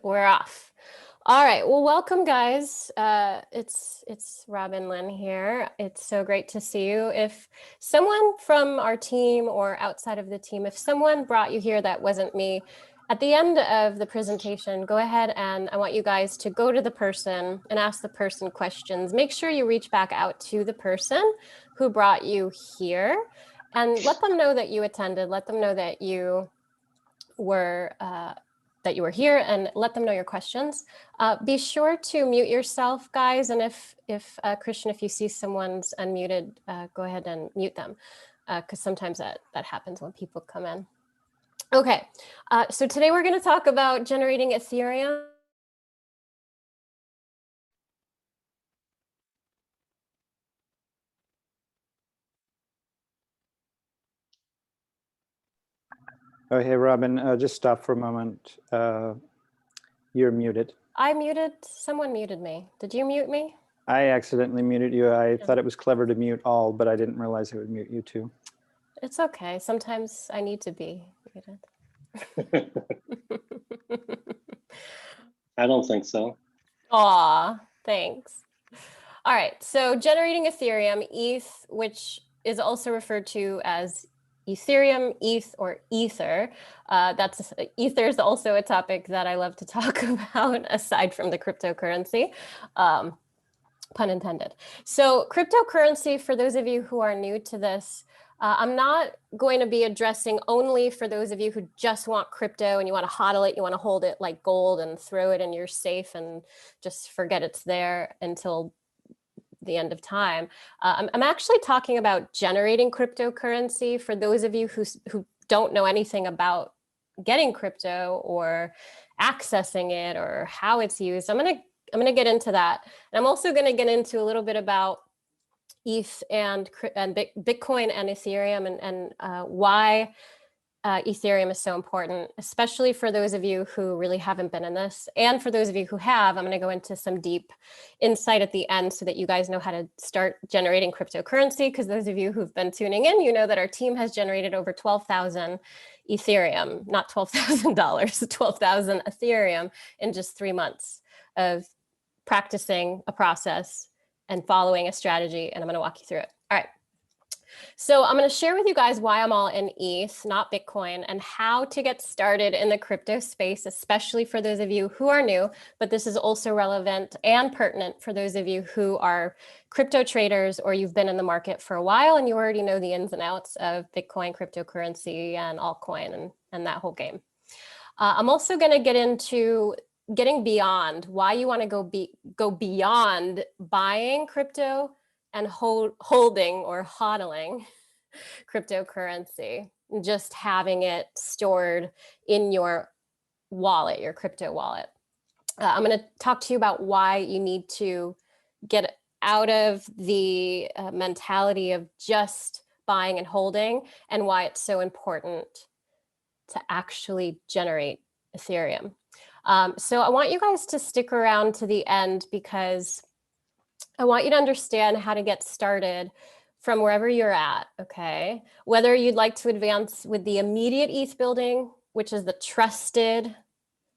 We're off. All right. Well, welcome, guys. It's Robyn Lynn here. It's so great to see you. If someone from our team or outside of the team, if someone brought you here that wasn't me, at the end of the presentation, go ahead and I want you guys to go to the person and ask the person questions. Make sure you reach back out to the person who brought you here and let them know that you attended. Let them know that you were here and let them know your questions. Be sure to mute yourself, guys. And if Christian, if you see someone's unmuted, go ahead and mute them because sometimes that happens when people come in. Okay, so today we're going to talk about generating Ethereum. Oh, hey, Robyn, just stop for a moment. You're muted. I muted, someone muted me. Did you mute me? I accidentally muted you. I thought it was clever to mute all, but I didn't realize it would mute you too. It's okay. Sometimes I need to be muted. I don't think so. Aw, thanks. All right, so generating Ethereum, ETH, which is also referred to as Ethereum, ETH, or Ether. Ether is also a topic that I love to talk about aside from the cryptocurrency, pun intended. So cryptocurrency, for those of you who are new to this, I'm not going to be addressing only for those of you who just want crypto and you want to hodl it, you want to hold it like gold and throw it in your safe and just forget it's there until the end of time. I'm actually talking about generating cryptocurrency for those of you who don't know anything about getting crypto or accessing it or how it's used. I'm gonna get into that. And I'm also gonna get into a little bit about ETH and Bitcoin and Ethereum and why Ethereum is so important, especially for those of you who really haven't been in this. And for those of you who have, I'm going to go into some deep insight at the end so that you guys know how to start generating cryptocurrency. Because those of you who've been tuning in, you know that our team has generated over 12,000 Ethereum, not $12,000, 12,000 Ethereum in just 3 months of practicing a process and following a strategy. And I'm going to walk you through it. All right. So I'm going to share with you guys why I'm all in ETH, not Bitcoin, and how to get started in the crypto space, especially for those of you who are new, but this is also relevant and pertinent for those of you who are crypto traders or you've been in the market for a while and you already know the ins and outs of Bitcoin, cryptocurrency, and altcoin and that whole game. I'm also going to get into getting beyond why you want to go beyond buying crypto and holding or hodling cryptocurrency, just having it stored in your wallet, your crypto wallet. I'm going to talk to you about why you need to get out of the mentality of just buying and holding and why it's so important to actually generate Ethereum. So I want you guys to stick around to the end because I want you to understand how to get started from wherever you're at, okay? Whether you'd like to advance with the immediate ETH building, which is the trusted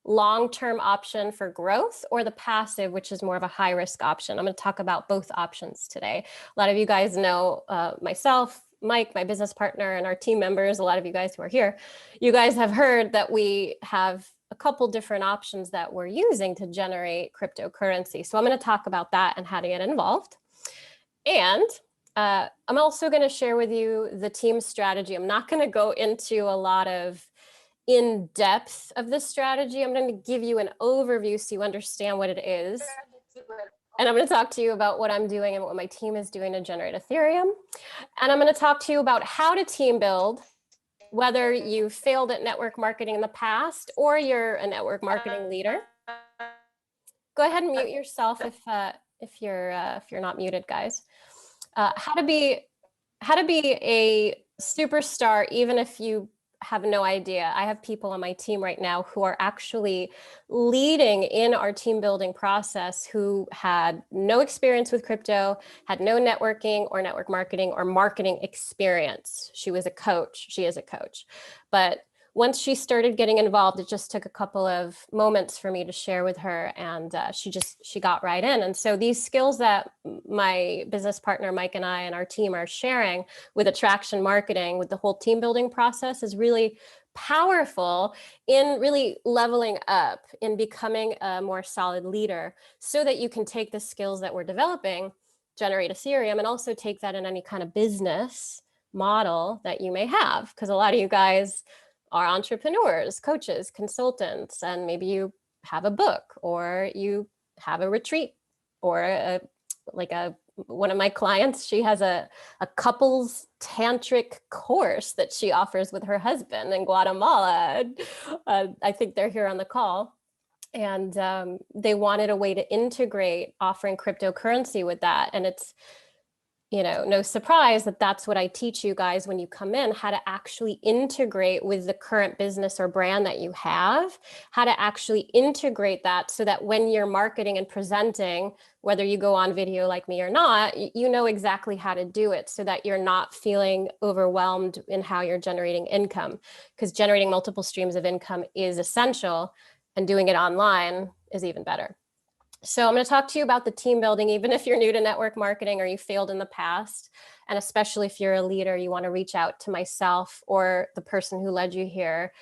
long-term option for growth, or the passive, which is more of a high-risk option. I'm going to talk about both options today. A lot of you guys know myself, Mike, my business partner, and our team members, a lot of you guys who are here, you guys have heard that we have a couple different options that we're using to generate cryptocurrency. So I'm going to talk about that and how to get involved. And I'm also going to share with you the team strategy. I'm not going to go into a lot of in-depth of this strategy. I'm going to give you an overview so you understand what it is. And I'm going to talk to you about what I'm doing and what my team is doing to generate Ethereum. And I'm going to talk to you about how to team build, whether you failed at network marketing in the past or you're a network marketing leader. Go ahead and mute yourself if you're not muted, guys. How to be a superstar even if you have no idea. I have people on my team right now who are actually leading in our team building process who had no experience with crypto, had no networking or network marketing or marketing experience. She was a coach. She is a coach. But once she started getting involved, it just took a couple of moments for me to share with her, and she got right in. And so these skills that my business partner Mike and I and our team are sharing with attraction marketing, with the whole team building process, is really powerful in really leveling up, in becoming a more solid leader, so that you can take the skills that we're developing, generate Ethereum, and also take that in any kind of business model that you may have. Because a lot of you guys are entrepreneurs, coaches, consultants, and maybe you have a book, or you have a retreat, or one of my clients, she has a couples tantric course that she offers with her husband in Guatemala. I think they're here on the call. And they wanted a way to integrate offering cryptocurrency with that. And it's, no surprise that that's what I teach you guys when you come in, how to actually integrate with the current business or brand that you have, how to actually integrate that so that when you're marketing and presenting, whether you go on video like me or not, you know exactly how to do it so that you're not feeling overwhelmed in how you're generating income, because generating multiple streams of income is essential, and doing it online is even better. So I'm going to talk to you about the team building, even if you're new to network marketing or you failed in the past. And especially if you're a leader, you want to reach out to myself or the person who led you here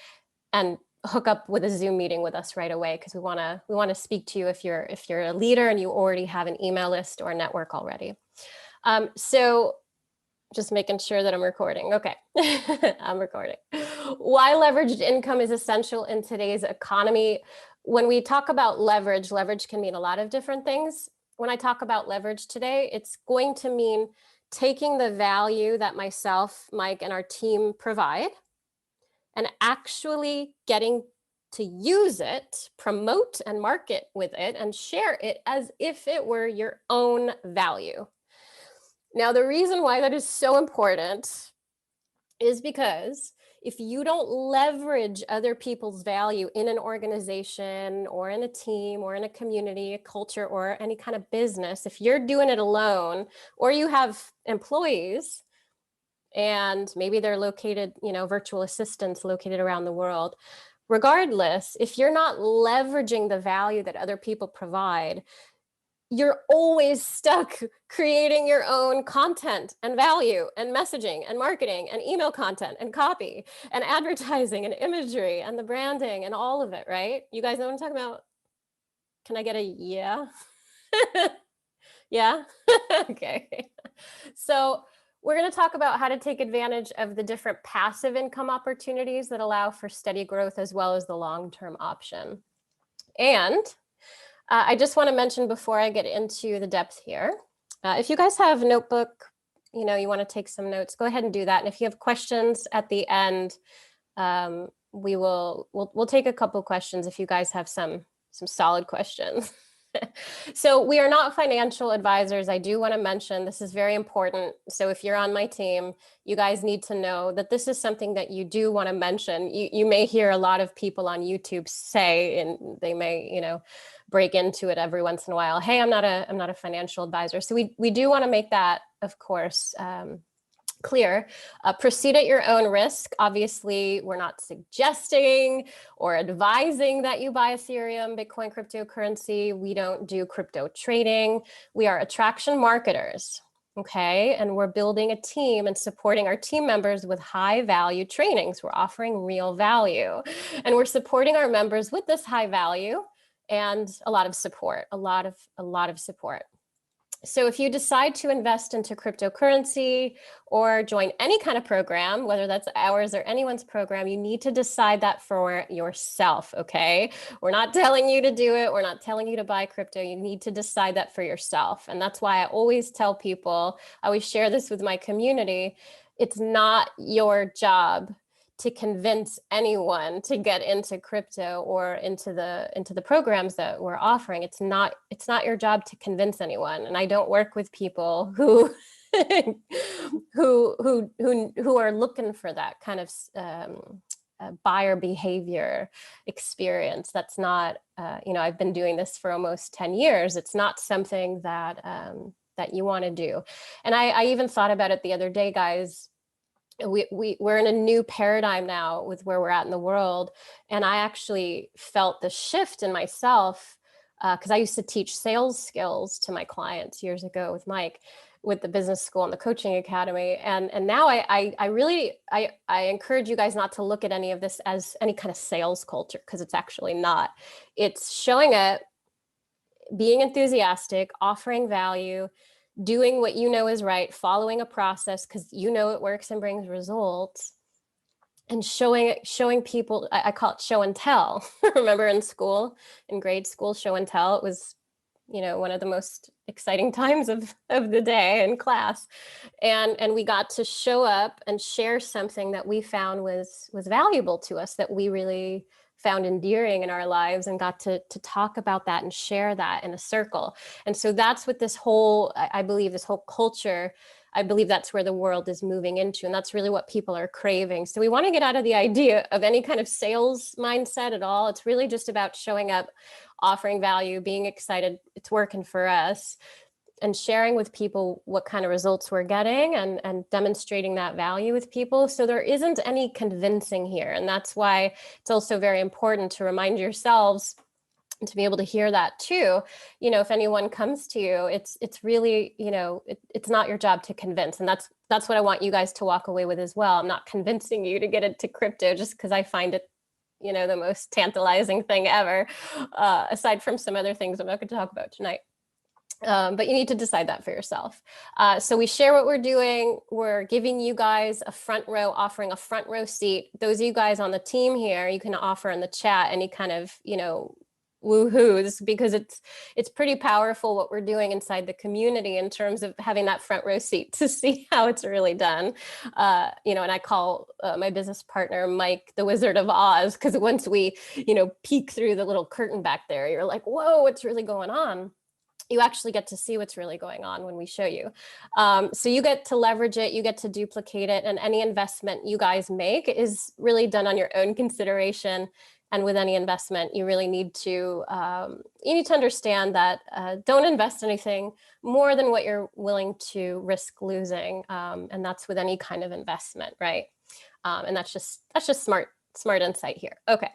and hook up with a Zoom meeting with us right away, because we want to speak to you if you're a leader and you already have an email list or a network already. So just making sure that I'm recording. Okay, I'm recording. Why leveraged income is essential in today's economy. When we talk about leverage can mean a lot of different things. When I talk about leverage today, it's going to mean taking the value that myself, Mike, and our team provide and actually getting to use it, promote and market with it, and share it as if it were your own value. Now, the reason why that is so important is because if you don't leverage other people's value in an organization or in a team or in a community, a culture, or any kind of business, if you're doing it alone, or you have employees and maybe they're located, virtual assistants located around the world, regardless, if you're not leveraging the value that other people provide, you're always stuck creating your own content and value and messaging and marketing and email content and copy and advertising and imagery and the branding and all of it, right? You guys know what I'm talking about? Can I get a yeah? Yeah? Okay. So we're going to talk about how to take advantage of the different passive income opportunities that allow for steady growth as well as the long-term option. And I just want to mention before I get into the depth here, if you guys have a notebook, you want to take some notes, go ahead and do that. And if you have questions at the end, we'll take a couple questions if you guys have some solid questions. So we are not financial advisors. I do want to mention this is very important. So if you're on my team, you guys need to know that this is something that you do want to mention. You may hear a lot of people on YouTube say, and they may, break into it every once in a while, hey, I'm not a financial advisor. So we do want to make that, of course, clear. Proceed at your own risk. Obviously, we're not suggesting or advising that you buy Ethereum, Bitcoin, cryptocurrency. We don't do crypto trading. We are attraction marketers, okay? And we're building a team and supporting our team members with high value trainings. We're offering real value. And we're supporting our members with this high value and a lot of support, a lot of support. So if you decide to invest into cryptocurrency or join any kind of program, whether that's ours or anyone's program, you need to decide that for yourself, okay? We're not telling you to do it. We're not telling you to buy crypto. You need to decide that for yourself. And that's why I always tell people, I always share this with my community, it's not your job to convince anyone to get into crypto or into the programs that we're offering. It's not your job to convince anyone. And I don't work with people who who are looking for that kind of buyer behavior experience. That's not I've been doing this for almost 10 years. It's not something that that you want to do. And I even thought about it the other day, guys. we're in a new paradigm now with where we're at in the world. And I actually felt the shift in myself because I used to teach sales skills to my clients years ago with Mike, with the business school and the coaching academy. And now I really encourage you guys not to look at any of this as any kind of sales culture, because it's actually not. It's showing up, being enthusiastic, offering value, doing what you know is right, following a process because you know it works and brings results, and showing people. I call it show and tell. Remember in school, in grade school, show and tell, it was, one of the most exciting times of the day in class. And we got to show up and share something that we found was valuable to us, that we really found endearing in our lives, and got to talk about that and share that in a circle. And so that's what this whole, I believe, this whole culture, I believe that's where the world is moving into. And that's really what people are craving. So we want to get out of the idea of any kind of sales mindset at all. It's really just about showing up, offering value, being excited, it's working for us, and sharing with people what kind of results we're getting, and demonstrating that value with people. So there isn't any convincing here. And that's why it's also very important to remind yourselves and to be able to hear that too. If anyone comes to you, it's really, it's not your job to convince. And that's what I want you guys to walk away with as well. I'm not convincing you to get into crypto just because I find it, the most tantalizing thing ever, aside from some other things I'm not going to talk about tonight. But you need to decide that for yourself. So we share what we're doing. We're giving you guys a front row, offering a front row seat. Those of you guys on the team here, you can offer in the chat any kind of, woohoos, because it's pretty powerful what we're doing inside the community in terms of having that front row seat to see how it's really done. And I call my business partner Mike the Wizard of Oz, because once we, peek through the little curtain back there, you're like, whoa, what's really going on? You actually get to see what's really going on when we show you. So you get to leverage it, you get to duplicate it, and any investment you guys make is really done on your own consideration. And with any investment, you really need to understand that don't invest anything more than what you're willing to risk losing, and that's with any kind of investment, right? And that's just smart insight here. Okay,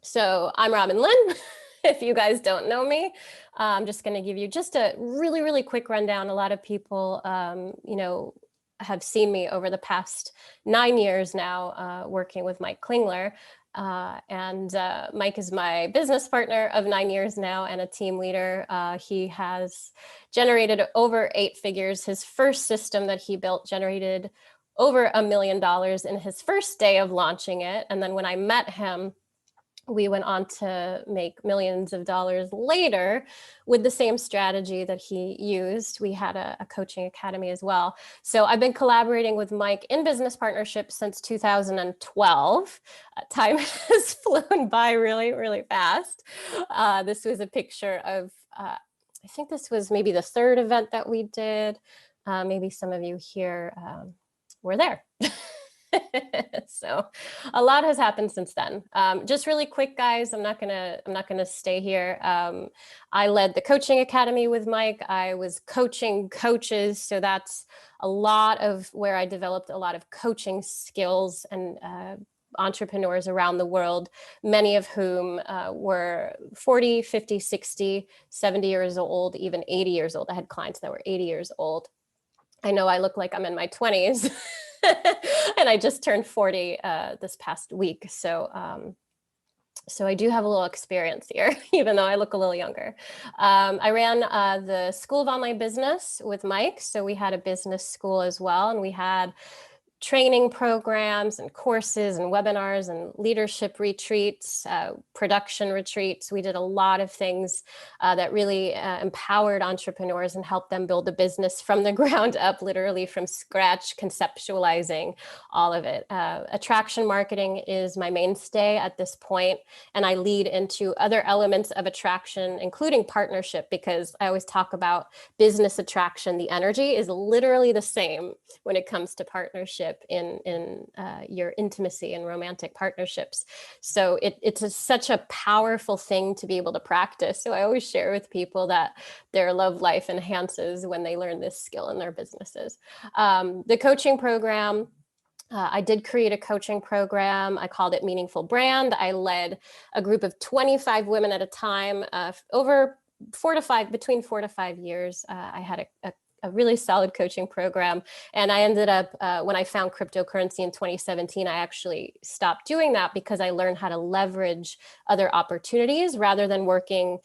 so I'm Robyn Lynn. If you guys don't know me, I'm just going to give you just a really, really quick rundown. A lot of people, have seen me over the past 9 years now working with Mike Klingler. And Mike is my business partner of 9 years now and a team leader. He has generated over 8 figures. His first system that he built generated over $1 million in his first day of launching it. And then when I met him, we went on to make millions of dollars later with the same strategy that he used. We had a coaching academy as well. So I've been collaborating with Mike in business partnerships since 2012. Time has flown by really, really fast. This was a picture of, I think this was maybe the 3rd event that we did. Maybe some of you here were there. So a lot has happened since then. Just really quick, guys, I'm not gonna stay here. I led the coaching academy with Mike. I was coaching coaches. So that's a lot of where I developed a lot of coaching skills and entrepreneurs around the world, many of whom were 40, 50, 60, 70 years old, even 80 years old. I had clients that were 80 years old. I know I look like I'm in my 20s. And I just turned 40 this past week. So I do have a little experience here, even though I look a little younger. I ran the School of Online Business with Mike. So we had a business school as well. And we had training programs and courses and webinars and leadership retreats, production retreats. We did a lot of things that really empowered entrepreneurs and helped them build a business from the ground up, literally from scratch, conceptualizing all of it. Attraction marketing is my mainstay at this point, and I lead into other elements of attraction, including partnership, because I always talk about business attraction. The energy is literally the same when it comes to partnership in your intimacy and romantic partnerships. So it's such a powerful thing to be able to practice. So I always share with people that their love life enhances when they learn this skill in their businesses. The coaching program I did create a coaching program. I called it Meaningful Brand. I led a group of 25 women at a time over between 4 to 5 years. I had a really solid coaching program. And I ended up, when I found cryptocurrency in 2017, I actually stopped doing that because I learned how to leverage other opportunities rather than working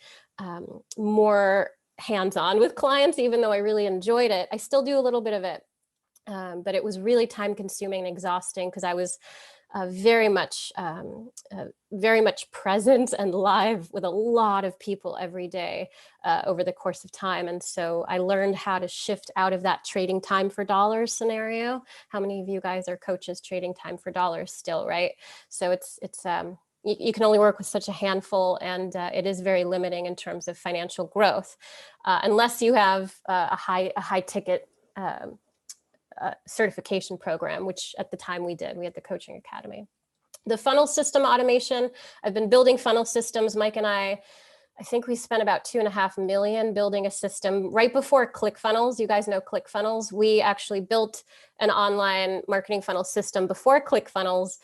more hands-on with clients. Even though I really enjoyed it, I still do a little bit of it. But it was really time consuming and exhausting because I was very much present and live with a lot of people every day over the course of time. And so I learned how to shift out of that trading time for dollars scenario. How many of you guys are coaches trading time for dollars still, right? So you can only work with such a handful, and it is very limiting in terms of financial growth, unless you have a high ticket certification program, which at the time we did. We had the coaching academy. The funnel system automation, I've been building funnel systems. Mike and I think we spent about $2.5 million building a system right before ClickFunnels. You guys know ClickFunnels. We actually built an online marketing funnel system before ClickFunnels.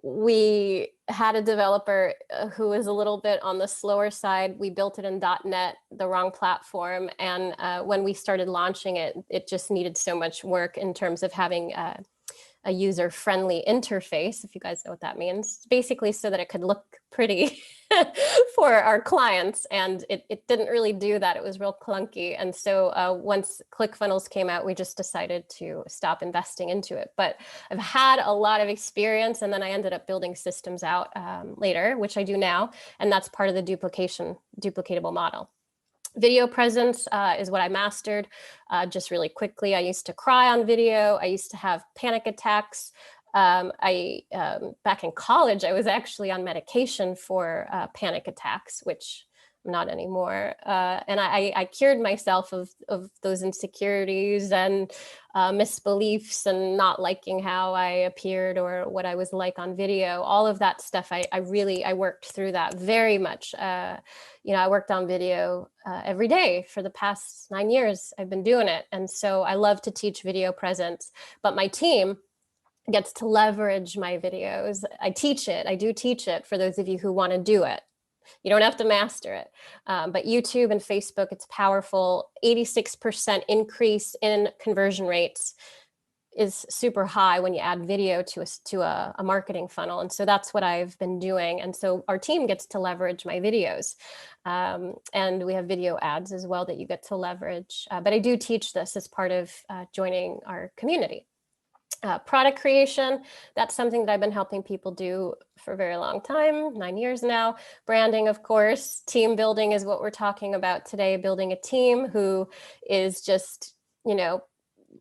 We had a developer who was a little bit on the slower side. We built it in .NET, the wrong platform. And when we started launching it, it just needed so much work in terms of having a user-friendly interface, if you guys know what that means, basically so that it could look pretty for our clients. And it didn't really do that. It was real clunky. And so once ClickFunnels came out, we just decided to stop investing into it. But I've had a lot of experience, and then I ended up building systems out later, which I do now. And that's part of the duplicatable model. Video presence is what I mastered just really quickly. I used to cry on video. I used to have panic attacks. Back in college, I was actually on medication for panic attacks, which I'm not anymore. And I cured myself of those insecurities and misbeliefs and not liking how I appeared or what I was like on video. All of that stuff, I worked through that very much. I worked on video every day for the past 9 years. I've been doing it. And so I love to teach video presence, but my team gets to leverage my videos. I do teach it for those of you who want to do it. You don't have to master it. But YouTube and Facebook, it's powerful. 86% increase in conversion rates is super high when you add video to a marketing funnel. And so that's what I've been doing. And so our team gets to leverage my videos. And we have video ads as well that you get to leverage. But I do teach this as part of joining our community. Product creation, that's something that I've been helping people do for a very long time, 9 years now. Branding, of course. Team building is what we're talking about today, building a team who is just,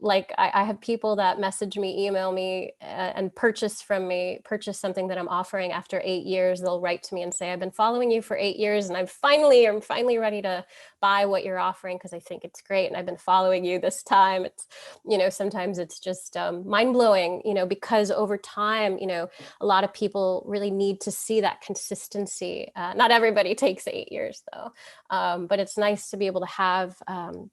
like I have people that message me, email me, and purchase something that I'm offering after 8 years. They'll write to me and say, I've been following you for 8 years and I'm finally ready to buy what you're offering because I think it's great. And I've been following you this time. It's, sometimes it's just mind-blowing, because over time, a lot of people really need to see that consistency. Not everybody takes 8 years though. But it's nice to be able to have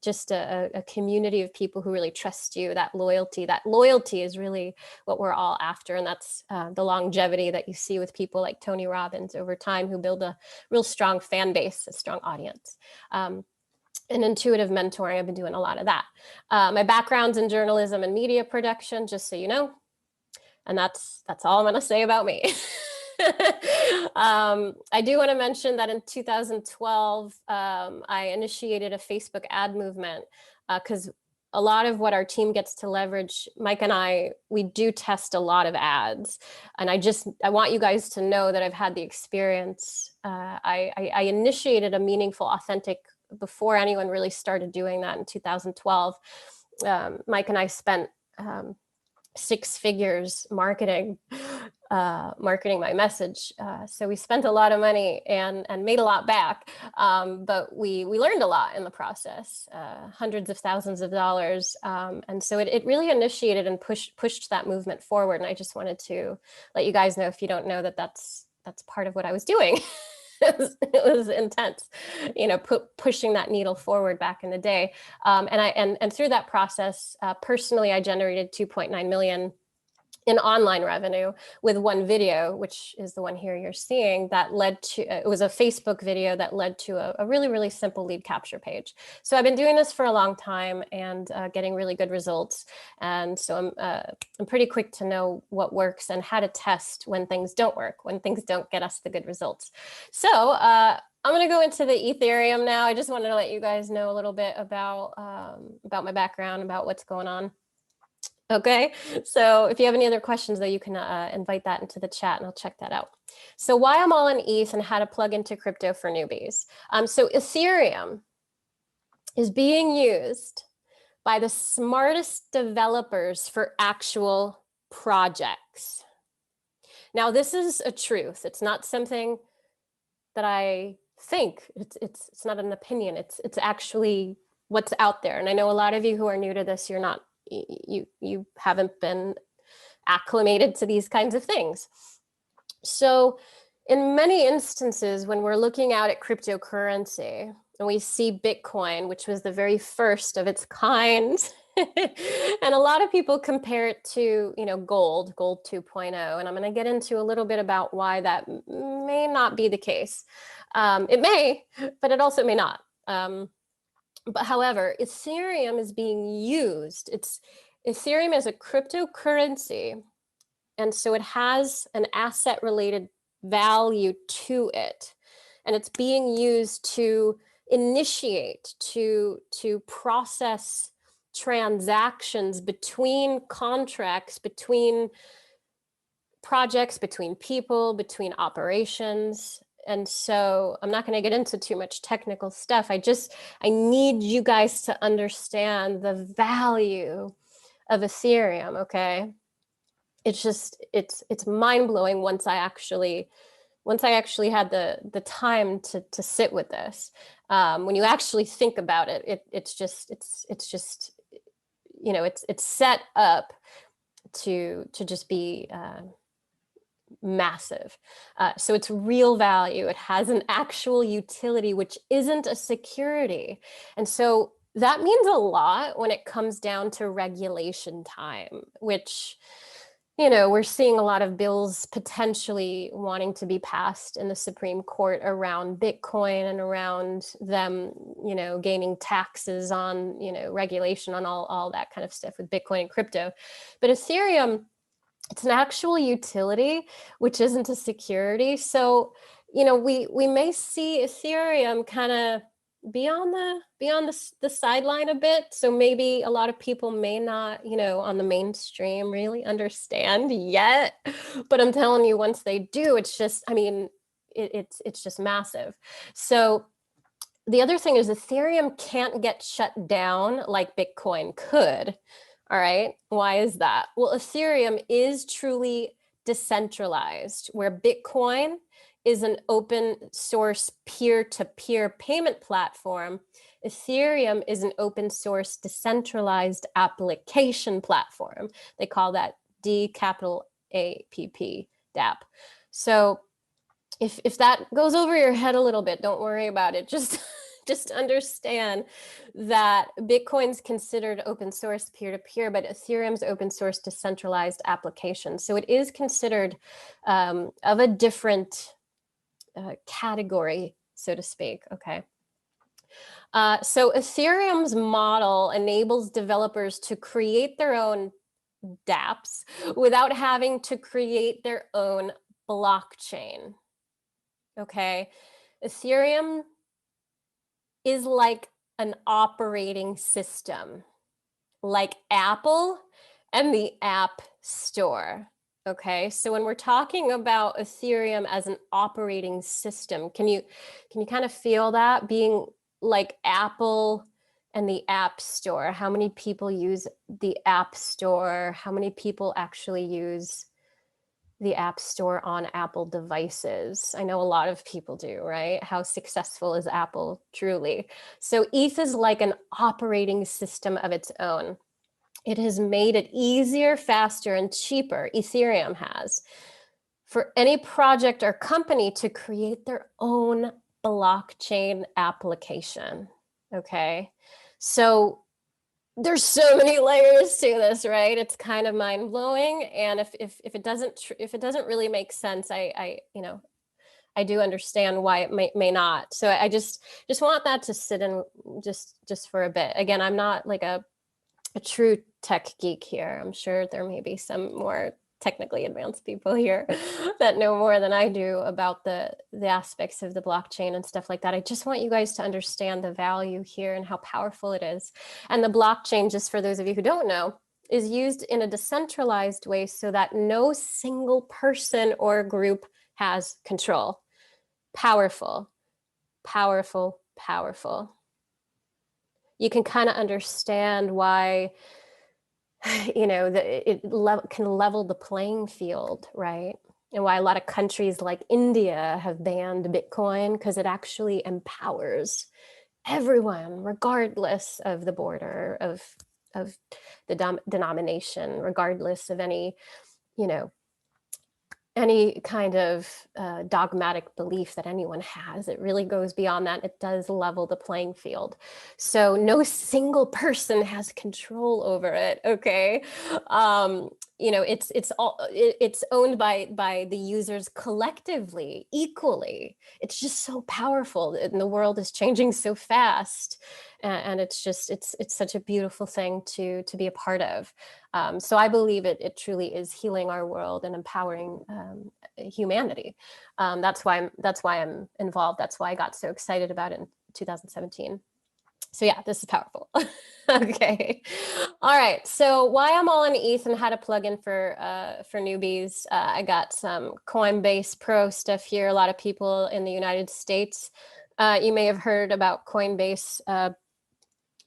just a community of people who really trust you. That loyalty is really what we're all after. And that's the longevity that you see with people like Tony Robbins over time, who build a real strong fan base, a strong audience. And intuitive mentoring, I've been doing a lot of that. My background's in journalism and media production, just so you know. And that's all I'm going to say about me. I do want to mention that in 2012, I initiated a Facebook ad movement because a lot of what our team gets to leverage, Mike and we do test a lot of ads. And I want you guys to know that I've had the experience. I initiated a meaningful, authentic, before anyone really started doing that in 2012. Mike and I spent 6 figures marketing my message. So we spent a lot of money and made a lot back. But we learned a lot in the process, hundreds of thousands of dollars. And so it really initiated and pushed that movement forward. And I just wanted to let you guys know, if you don't know, that's part of what I was doing. It was intense, pushing that needle forward back in the day. And through that process, personally, I generated $2.9 million in online revenue with one video, which is the one here you're seeing, that led to, it was a Facebook video that led to a really, really simple lead capture page. So I've been doing this for a long time and getting really good results. And so I'm pretty quick to know what works and how to test when things don't work, when things don't get us the good results. So I'm going to go into the Ethereum now. I just wanted to let you guys know a little bit about my background, about what's going on. Okay, so if you have any other questions, though, you can invite that into the chat and I'll check that out. So why I'm all in ETH and how to plug into crypto for newbies. So Ethereum is being used by the smartest developers for actual projects. Now, this is a truth. It's not something that I think. It's not an opinion. It's actually what's out there. And I know a lot of you who are new to this, you haven't been acclimated to these kinds of things. So in many instances, when we're looking out at cryptocurrency and we see Bitcoin, which was the very first of its kind, and a lot of people compare it to, gold 2.0. And I'm going to get into a little bit about why that may not be the case. It may, but it also may not. But however, Ethereum is being used. Ethereum is a cryptocurrency, and so it has an asset-related value to it, and it's being used to initiate, to process transactions between contracts, between projects, between people, between operations. And so I'm not going to get into too much technical stuff. I need you guys to understand the value of Ethereum, okay? It's mind-blowing once I actually had the time to sit with this. When you actually think about it, it's set up to just be massive. So it's real value. It has an actual utility, which isn't a security. And so that means a lot when it comes down to regulation time, which, we're seeing a lot of bills potentially wanting to be passed in the Supreme Court around Bitcoin and around them, gaining taxes on, regulation on all that kind of stuff with Bitcoin and crypto. But Ethereum, it's an actual utility, which isn't a security. So, we may see Ethereum kind of be on the sideline a bit. So maybe a lot of people may not, on the mainstream really understand yet. But I'm telling you, once they do, it's just, it's just massive. So the other thing is Ethereum can't get shut down like Bitcoin could. All right. Why is that? Well, Ethereum is truly decentralized, where Bitcoin is an open source peer-to-peer payment platform. Ethereum is an open source decentralized application platform. They call that DApp, DApp. So if that goes over your head a little bit, don't worry about it. Just understand that Bitcoin's considered open source peer-to-peer, but Ethereum's open source decentralized application. So it is considered of a different category, so to speak, okay? So Ethereum's model enables developers to create their own dApps without having to create their own blockchain, okay? Ethereum is like an operating system, like Apple and the App Store. Okay, so when we're talking about Ethereum as an operating system, can you kind of feel that being like Apple and the App Store? How many people use the App Store? How many people actually use the App Store on Apple devices? I know a lot of people do, right? How successful is Apple truly? So ETH is like an operating system of its own. It has made it easier, faster, and cheaper, Ethereum has, for any project or company to create their own blockchain application, okay? So there's so many layers to this, right? It's kind of mind blowing. And if it doesn't really make sense, I I do understand why it may not. So I just want that to sit in just for a bit. Again, I'm not like a true tech geek here. I'm sure there may be some more technically advanced people here that know more than I do about the aspects of the blockchain and stuff like that. I just want you guys to understand the value here and how powerful it is. And the blockchain, just for those of you who don't know, is used in a decentralized way so that no single person or group has control. Powerful, powerful, powerful. You can kind of understand why, you know, it can level the playing field, right? And why a lot of countries like India have banned Bitcoin, because it actually empowers everyone, regardless of the border, of the denomination, regardless of any, you know, any kind of dogmatic belief that anyone has. It really goes beyond that. It does level the playing field. So no single person has control over it, okay? You know, it's owned by the users collectively, equally. It's just so powerful, and the world is changing so fast. And it's just, it's such a beautiful thing to be a part of. So I believe it truly is healing our world and empowering humanity. That's why I'm involved. That's why I got so excited about it in 2017. So yeah, this is powerful. Okay. All right. So why I'm all in ETH and how to plug in for newbies. I got some Coinbase Pro stuff here. A lot of people in the United States, you may have heard about Coinbase.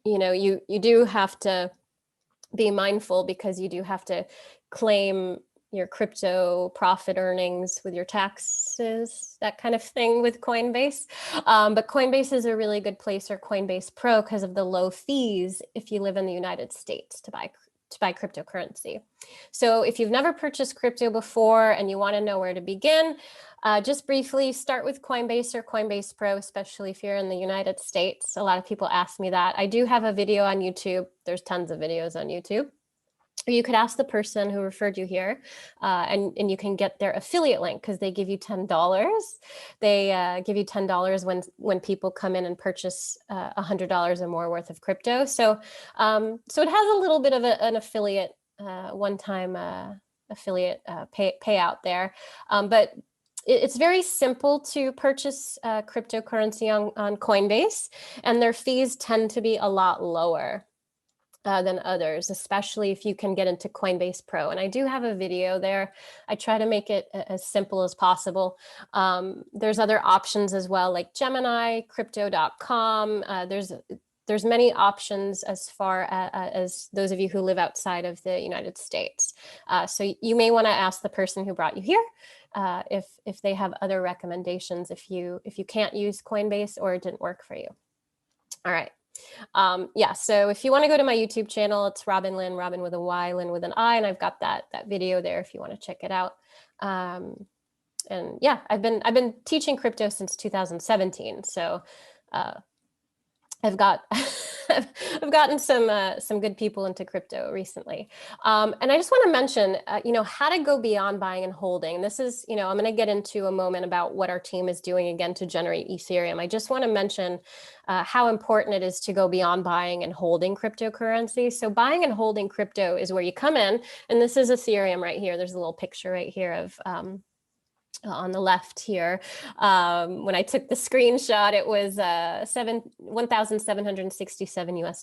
You know, you do have to be mindful, because you do have to claim your crypto profit earnings with your taxes, that kind of thing with Coinbase. But Coinbase is a really good place, or Coinbase Pro, because of the low fees if you live in the United States to buy cryptocurrency. So if you've never purchased crypto before and you want to know where to begin, just briefly start with Coinbase or Coinbase Pro, especially if you're in the United States. A lot of people ask me that. I do have a video on YouTube. There's tons of videos on YouTube. Or you could ask the person who referred you here, and you can get their affiliate link, because they give you $10. They give you $10 when people come in and purchase $100 or more worth of crypto. So so it has a little bit of an affiliate one-time affiliate payout there, but it's very simple to purchase cryptocurrency on Coinbase, and their fees tend to be a lot lower than others, especially if you can get into Coinbase Pro. And I do have a video there. I try to make it as simple as possible. There's other options as well, like Gemini, crypto.com. There's many options as far as those of you who live outside of the United States. So you may want to ask the person who brought you here if they have other recommendations, if you can't use Coinbase or it didn't work for you. All right. Yeah, so if you want to go to my YouTube channel, it's Robyn Lynn, Robyn with a Y, Lynn with an I, and I've got that video there if you want to check it out. And yeah, I've been teaching crypto since 2017, so I've gotten some good people into crypto recently. And I just want to mention, you know, how to go beyond buying and holding. This is, you know, I'm going to get into a moment about what our team is doing again to generate Ethereum. I just want to mention how important it is to go beyond buying and holding cryptocurrency. So buying and holding crypto is where you come in, and this is Ethereum right here. There's a little picture right here of on the left here. When I took the screenshot, it was $1,767 US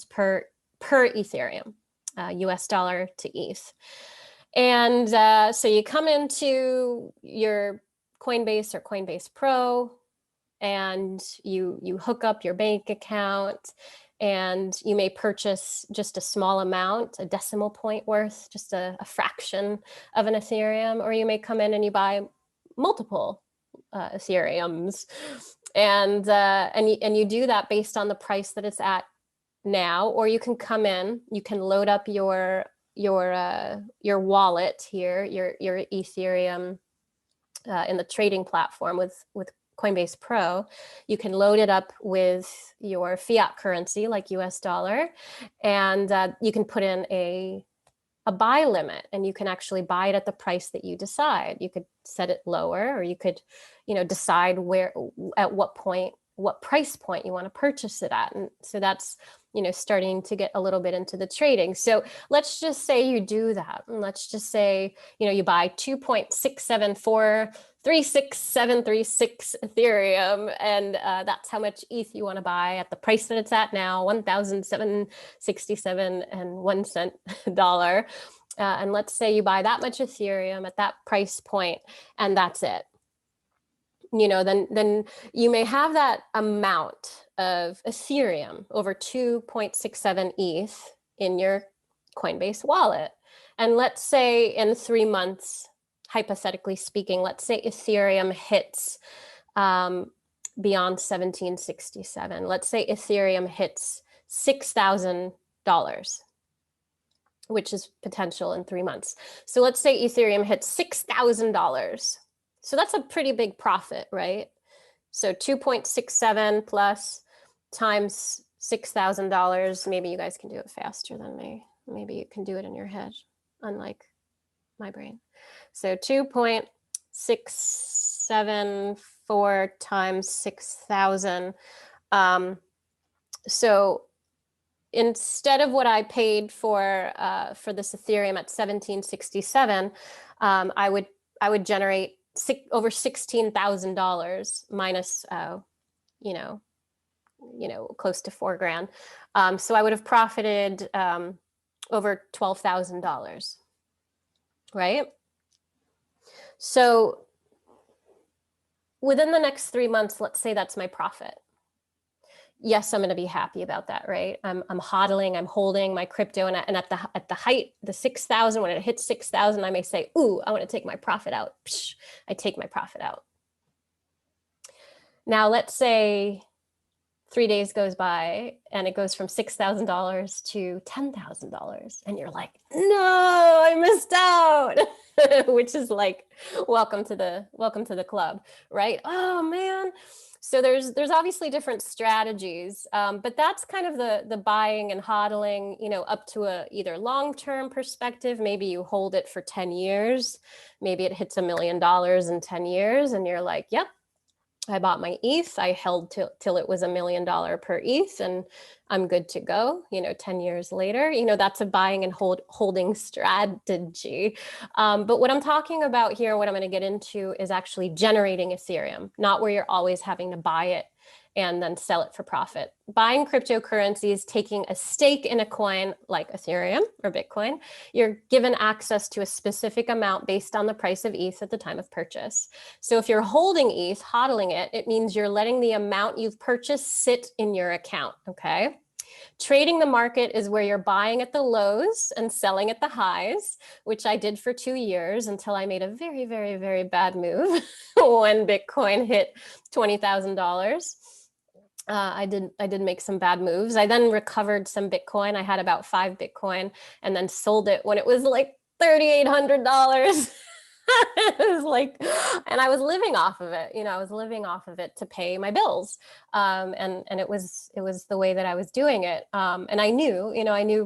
per Ethereum, US dollar to ETH. And so you come into your Coinbase or Coinbase Pro, and you hook up your bank account, and you may purchase just a small amount, a decimal point worth, just a fraction of an Ethereum, or you may come in and you buy multiple Ethereums, and you do that based on the price that it's at now. Or you can come in, you can load up your wallet here, your Ethereum in the trading platform with Coinbase Pro, you can load it up with your fiat currency like US dollar, and you can put in a buy limit, and you can actually buy it at the price that you decide. You could set it lower, or you could, decide at what price point you want to purchase it at. And so that's, starting to get a little bit into the trading. So let's just say you do that. And let's just say, you buy 2.67436,736 Ethereum, and that's how much ETH you want to buy at the price that it's at now, $1,767.01 and let's say you buy that much Ethereum at that price point, and that's it. Then you may have that amount of Ethereum over 2.67 ETH in your Coinbase wallet. And let's say in 3 months, hypothetically speaking, let's say Ethereum hits beyond 1767. Let's say Ethereum hits $6,000, which is potential in 3 months. So let's say Ethereum hits $6,000. So that's a pretty big profit, right? So 2.67 plus times $6,000. Maybe you guys can do it faster than me. Maybe you can do it in your head, unlike my brain. So 2.674 times 6,000. So instead of what I paid for this Ethereum at 1767, I would generate over $16,000 minus, close to $4,000. So I would have profited over $12,000, right? So within the next 3 months, let's say that's my profit. Yes, I'm going to be happy about that, right? I'm hodling, I'm holding my crypto, and at the height, the 6,000, when it hits 6,000, I may say, "Ooh, I want to take my profit out." Psh, I take my profit out. Now, let's say 3 days goes by and it goes from $6,000 to $10,000, and you're like, "No, I missed out," which is like, welcome to the club, right? Oh man. So there's obviously different strategies, but that's kind of the buying and hodling, up to a either long-term perspective. Maybe you hold it for 10 years. Maybe it hits $1 million in 10 years, and you're like, "Yep, I bought my ETH. I held till it was $1 million per ETH, and I'm good to go." 10 years later, that's a buying and holding strategy. But what I'm talking about here, what I'm going to get into, is actually generating Ethereum, not where you're always having to buy it and then sell it for profit. Buying cryptocurrencies, taking a stake in a coin like Ethereum or Bitcoin, you're given access to a specific amount based on the price of ETH at the time of purchase. So if you're holding ETH, hodling it, it means you're letting the amount you've purchased sit in your account, okay? Trading the market is where you're buying at the lows and selling at the highs, which I did for 2 years until I made a very, very, very bad move when Bitcoin hit $20,000. I did make some bad moves. I then recovered some Bitcoin. I had about 5 Bitcoin and then sold it when it was like $3,800. It was like, and I was living off of it. I was living off of it to pay my bills. And it was the way that I was doing it. And I knew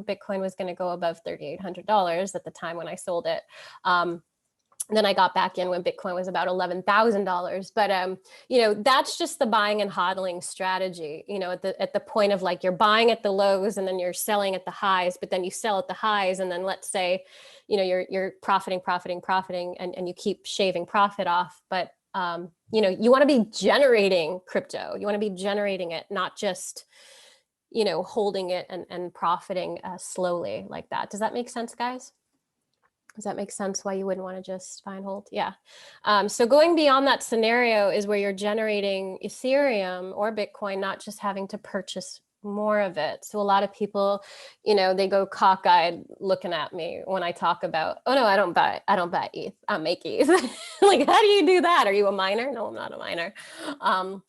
Bitcoin was going to go above $3,800 at the time when I sold it. Then I got back in when Bitcoin was about $11,000. But, that's just the buying and hodling strategy, at the point of like, you're buying at the lows and then you're selling at the highs, but then you sell at the highs. And then let's say, you're profiting and you keep shaving profit off. But, you want to be generating crypto. You want to be generating it, not just, holding it and profiting slowly like that. Does that make sense, guys? Does that make sense why you wouldn't want to just buy and hold? Yeah. So going beyond that scenario is where you're generating Ethereum or Bitcoin, not just having to purchase more of it. So a lot of people, they go cockeyed looking at me when I talk about, "Oh no, I don't buy ETH. I make ETH." Like, how do you do that? Are you a miner? No, I'm not a miner.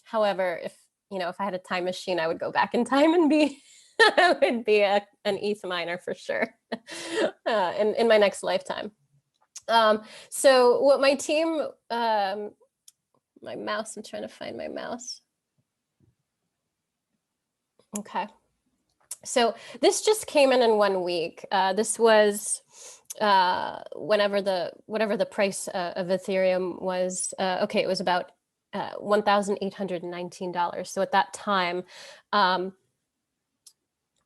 However, if I had a time machine, I would go back in time and be I would be an ETH miner for sure in my next lifetime. So what my team my mouse. I'm trying to find my mouse. Okay. So this just came in 1 week. This was whatever the price of Ethereum was. Okay, it was about $1,819. So at that time,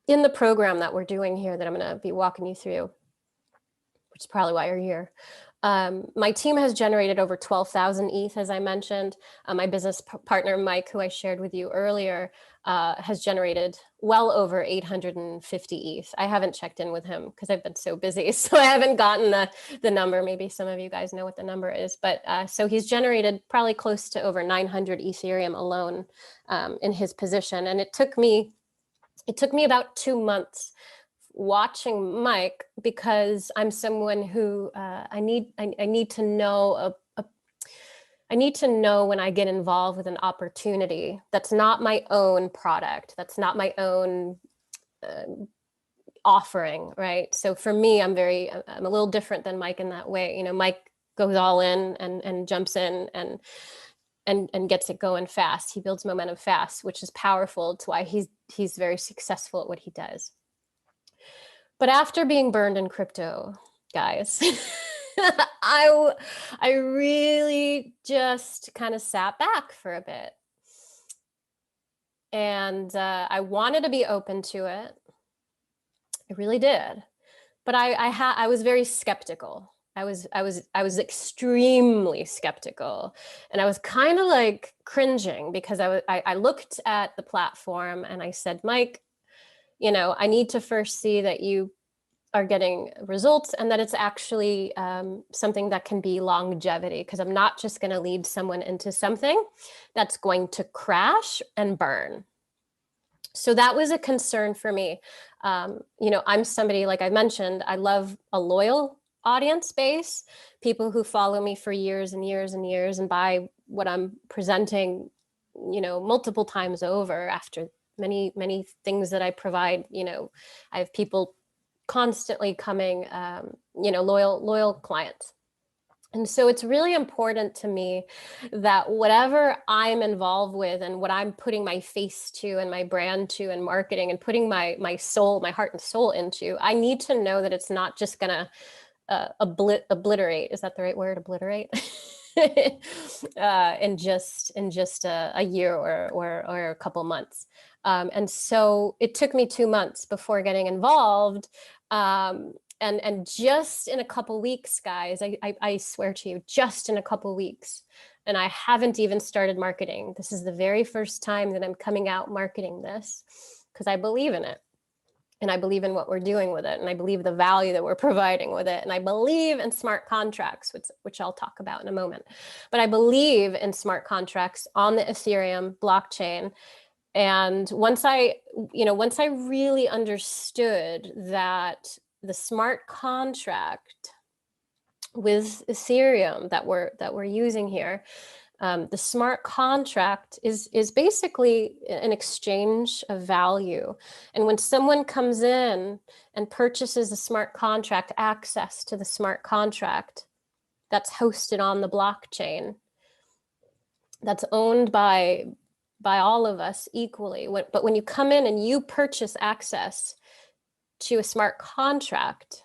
in the program that we're doing here that I'm going to be walking you through, which is probably why you're here, my team has generated over 12,000 ETH, as I mentioned. My business partner, Mike, who I shared with you earlier, has generated well over 850 ETH. I haven't checked in with him because I've been so busy, so I haven't gotten the number. Maybe some of you guys know what the number is, but so he's generated probably close to over 900 Ethereum alone in his position. And it took me about 2 months watching Mike, because I'm someone who I need to know I need to know when I get involved with an opportunity that's not my own product, that's not my own offering, right? So for me, I'm a little different than Mike in that way. You know, Mike goes all in and jumps in and gets it going fast. He builds momentum fast, which is powerful. It's why he's very successful at what he does. But after being burned in crypto, guys, I really just kind of sat back for a bit. And I wanted to be open to it. I really did. But I was very skeptical. I was extremely skeptical, and I was kind of like cringing because I looked at the platform and I said, Mike, you know, I need to first see that you are getting results and that it's actually something that can be longevity, because I'm not just going to lead someone into something that's going to crash and burn. So that was a concern for me. You know, I'm somebody, like I mentioned, I love a loyal audience base, people who follow me for years and years and years and buy what I'm presenting, you know, multiple times over after many, many things that I provide. You know, I have people constantly coming, you know, loyal clients. And so it's really important to me that whatever I'm involved with and what I'm putting my face to and my brand to and marketing and putting my soul, my heart and soul into, I need to know that it's not just gonna obliterate. Is that the right word? Obliterate? in just a year or a couple months. And so it took me 2 months before getting involved. And just in a couple weeks, guys, I swear to you, just in a couple weeks, and I haven't even started marketing. This is the very first time that I'm coming out marketing this, because I believe in it. And I believe in what we're doing with it. And I believe the value that we're providing with it. And I believe in smart contracts, which I'll talk about in a moment. But I believe in smart contracts on the Ethereum blockchain. And once I really understood that the smart contract with Ethereum that we're using here, the smart contract is basically an exchange of value. And when someone comes in and purchases a smart contract, access to the smart contract that's hosted on the blockchain, that's owned by all of us equally. But when you come in and you purchase access to a smart contract,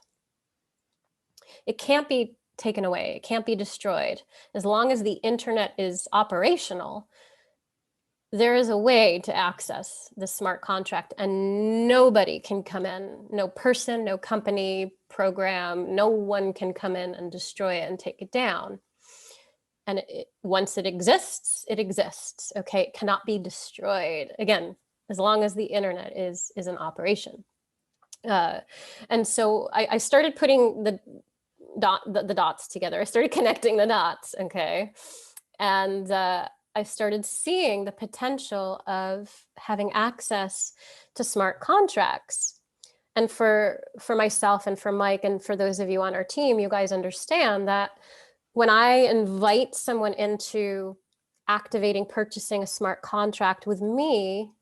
it can't be taken away. It can't be destroyed. As long as the internet is operational, there is a way to access the smart contract, and nobody can come in, no person, no company, program, no one can come in and destroy it and take it down. And once it exists, okay? It cannot be destroyed, again, as long as the internet is in operation. And so I started putting the dots together. I started connecting the dots, okay? And I started seeing the potential of having access to smart contracts. And for myself and for Mike and for those of you on our team, you guys understand that when I invite someone into activating, purchasing a smart contract with me,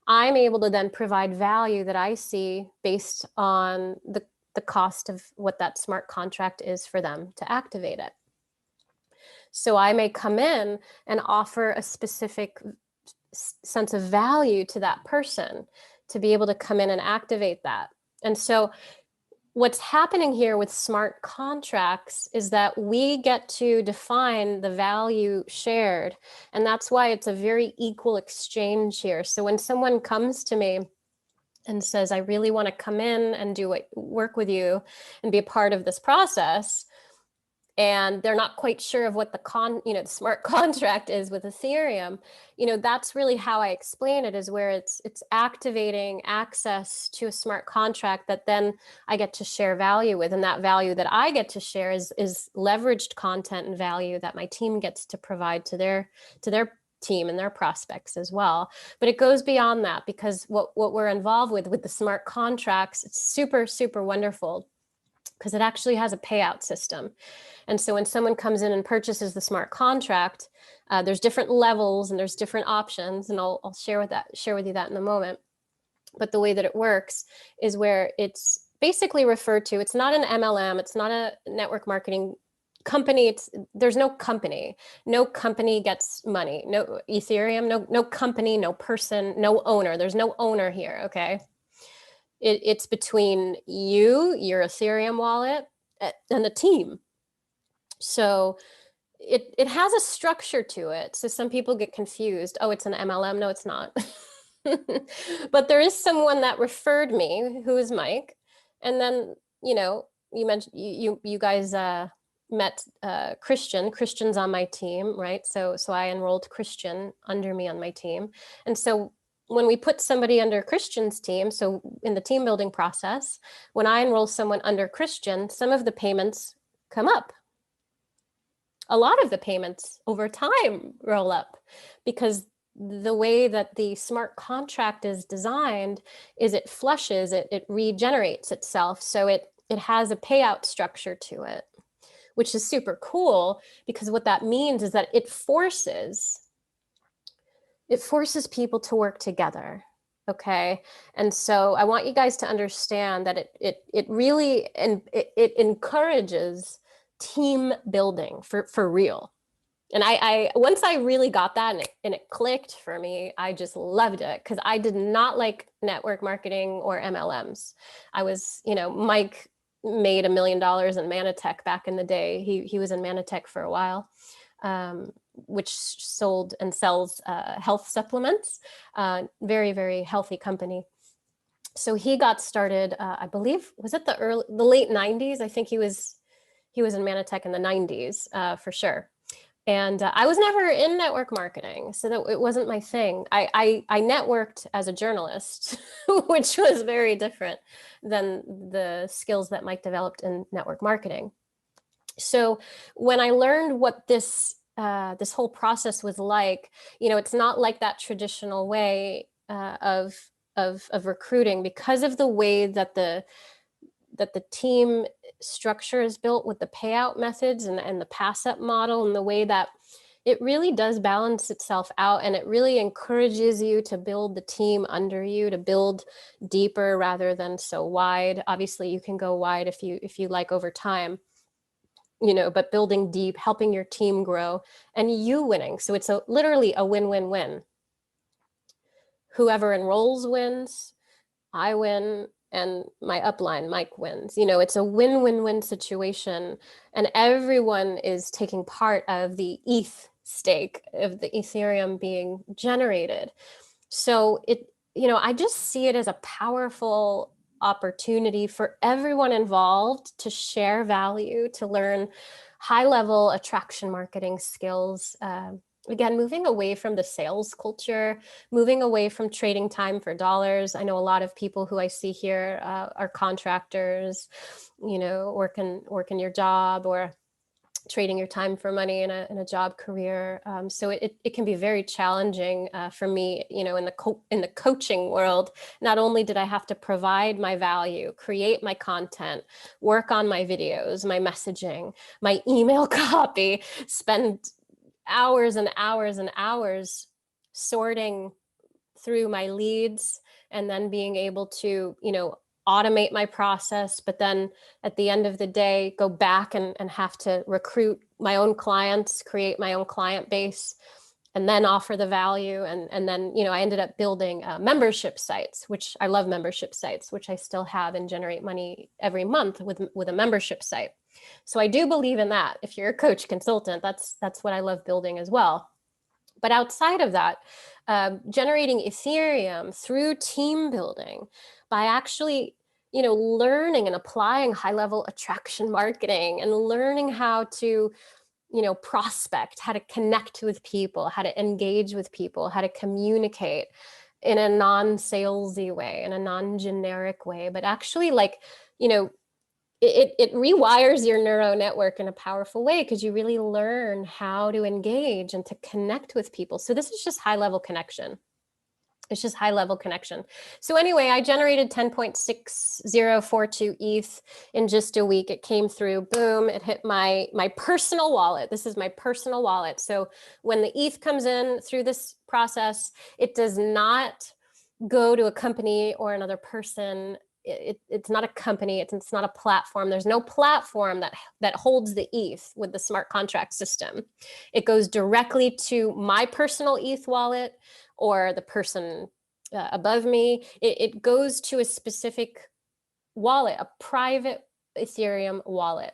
I'm able to then provide value that I see based on the cost of what that smart contract is for them to activate it. So I may come in and offer a specific sense of value to that person to be able to come in and activate that. And so what's happening here with smart contracts is that we get to define the value shared. And that's why it's a very equal exchange here. So when someone comes to me and says, I really want to come in and work with you and be a part of this process, and they're not quite sure of what the smart contract is with Ethereum, that's really how I explain it, is where it's activating access to a smart contract that then I get to share value with. And that value that I get to share is leveraged content and value that my team gets to provide to their team and their prospects as well. But it goes beyond that, because what we're involved with the smart contracts, it's super, super wonderful, because it actually has a payout system. And so when someone comes in and purchases the smart contract, there's different levels and there's different options, and I'll share with you that in a moment. But the way that it works is where it's basically referred to, it's not an MLM, it's not a network marketing company. There's no company. No company gets money. No Ethereum, no company, no person, no owner. There's no owner here, okay? It's between you, your Ethereum wallet, and the team. So it has a structure to it. So some people get confused. Oh, it's an MLM. No, it's not. But there is someone that referred me, who is Mike. And then, you mentioned you guys met Christian. Christian's on my team, right? So I enrolled Christian under me on my team. And so when we put somebody under Christian's team, so in the team building process, when I enroll someone under Christian, some of the payments come up. A lot of the payments over time roll up, because the way that the smart contract is designed is it flushes, it regenerates itself. So it has a payout structure to it, which is super cool, because what that means is that it forces people to work together. Okay. And so I want you guys to understand that it really, and it encourages team building for real. And I once I really got that and it clicked for me, I just loved it, because I did not like network marketing or MLMs. I was, Mike made $1 million in Manatech back in the day. He was in Manatech for a while, which sold and sells health supplements. Very, very healthy company. So he got started, I believe, was it the late 90s? I think he was in Manatech in the 90s for sure. And I was never in network marketing, so that it wasn't my thing. I networked as a journalist, which was very different than the skills that Mike developed in network marketing. So when I learned what this whole process was like, it's not like that traditional way of recruiting, because of the way that the team structure is built with the payout methods and the pass up model, and the way that it really does balance itself out, and it really encourages you to build the team under you, to build deeper rather than so wide. Obviously you can go wide if you like over time, but building deep, helping your team grow, and you winning. So it's literally a win-win-win. Whoever enrolls wins, I win, and my upline, Mike, wins. It's a win-win-win situation, and everyone is taking part of the ETH stake of the Ethereum being generated. So I just see it as a powerful opportunity for everyone involved to share value, to learn high-level attraction marketing skills. Again, moving away from the sales culture, moving away from trading time for dollars. I know a lot of people who I see here are contractors, working your job or trading your time for money in a job career. So it can be very challenging for me, in the coaching world. Not only did I have to provide my value, create my content, work on my videos, my messaging, my email copy, spend hours and hours and hours sorting through my leads, and then being able to, automate my process, but then at the end of the day, go back and have to recruit my own clients, create my own client base, and then offer the value. And then, I ended up building membership sites, which I love membership sites, which I still have and generate money every month with a membership site. So I do believe in that. If you're a coach consultant, that's what I love building as well. But outside of that, generating Ethereum through team building by actually, learning and applying high-level attraction marketing and learning how to, prospect, how to connect with people, how to engage with people, how to communicate in a non-salesy way, in a non-generic way, but actually it rewires your neural network in a powerful way because you really learn how to engage and to connect with people. So this is just high-level connection. It's just high-level connection. So anyway, I generated 10.6042 ETH in just a week. It came through, boom, it hit my personal wallet. This is my personal wallet. So when the ETH comes in through this process, it does not go to a company or another person. It's not a company, it's not a platform. There's no platform that holds the ETH with the smart contract system. It goes directly to my personal ETH wallet or the person above me. It goes to a specific wallet, a private Ethereum wallet.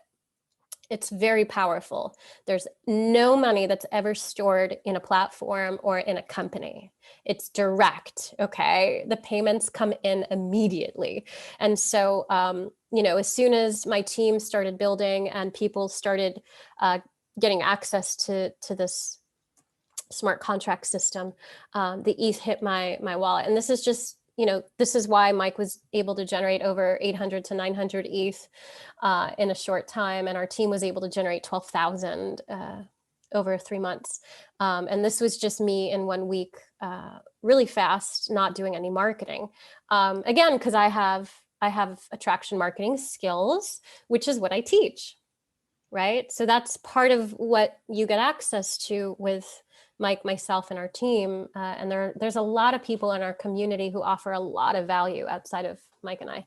It's very powerful. There's no money that's ever stored in a platform or in a company. It's direct, okay? The payments come in immediately. And so, as soon as my team started building and people started getting access to this smart contract system, the ETH hit my wallet. And this is just, this is why Mike was able to generate over 800 to 900 ETH in a short time. And our team was able to generate 12,000 over 3 months. And this was just me in 1 week, really fast, not doing any marketing. Again, because I have attraction marketing skills, which is what I teach, right? So that's part of what you get access to with Mike, myself, and our team. And there's a lot of people in our community who offer a lot of value outside of Mike and I,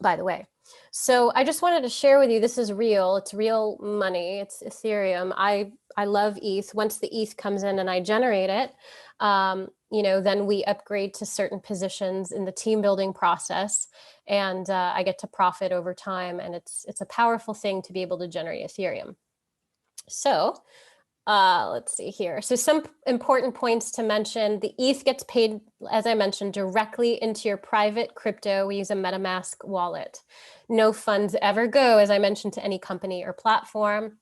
by the way. So I just wanted to share with you, this is real. It's real money. It's Ethereum. I love ETH. Once the ETH comes in and I generate it, then we upgrade to certain positions in the team building process, and I get to profit over time. And it's a powerful thing to be able to generate Ethereum. So let's see here. So some important points to mention: the ETH gets paid, as I mentioned, directly into your private crypto. We use a MetaMask wallet. No funds ever go, as I mentioned, to any company or platform.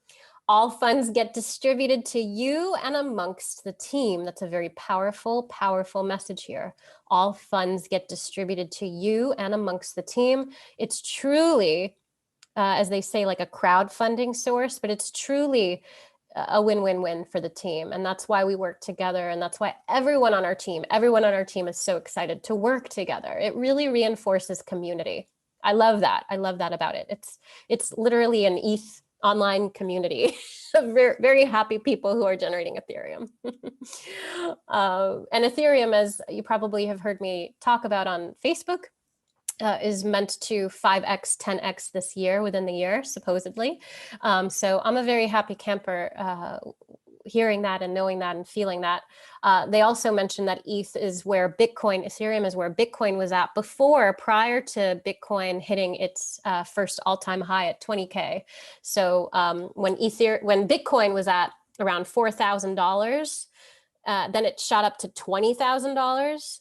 All funds get distributed to you and amongst the team. That's a very powerful, powerful message here. All funds get distributed to you and amongst the team. It's truly, as they say, like a crowdfunding source, but it's truly a win-win-win for the team. And that's why we work together. And that's why everyone on our team is so excited to work together. It really reinforces community. I love that. I love that about it. It's literally an ETH online community of very, very happy people who are generating Ethereum. And Ethereum, as you probably have heard me talk about on Facebook, is meant to 5x, 10x this year, within the year, supposedly. So I'm a very happy camper hearing that and knowing that and feeling that. They also mentioned that Ethereum is where Bitcoin was at prior to Bitcoin hitting its first all-time high at 20K. So when Bitcoin was at around $4,000, then it shot up to $20,000.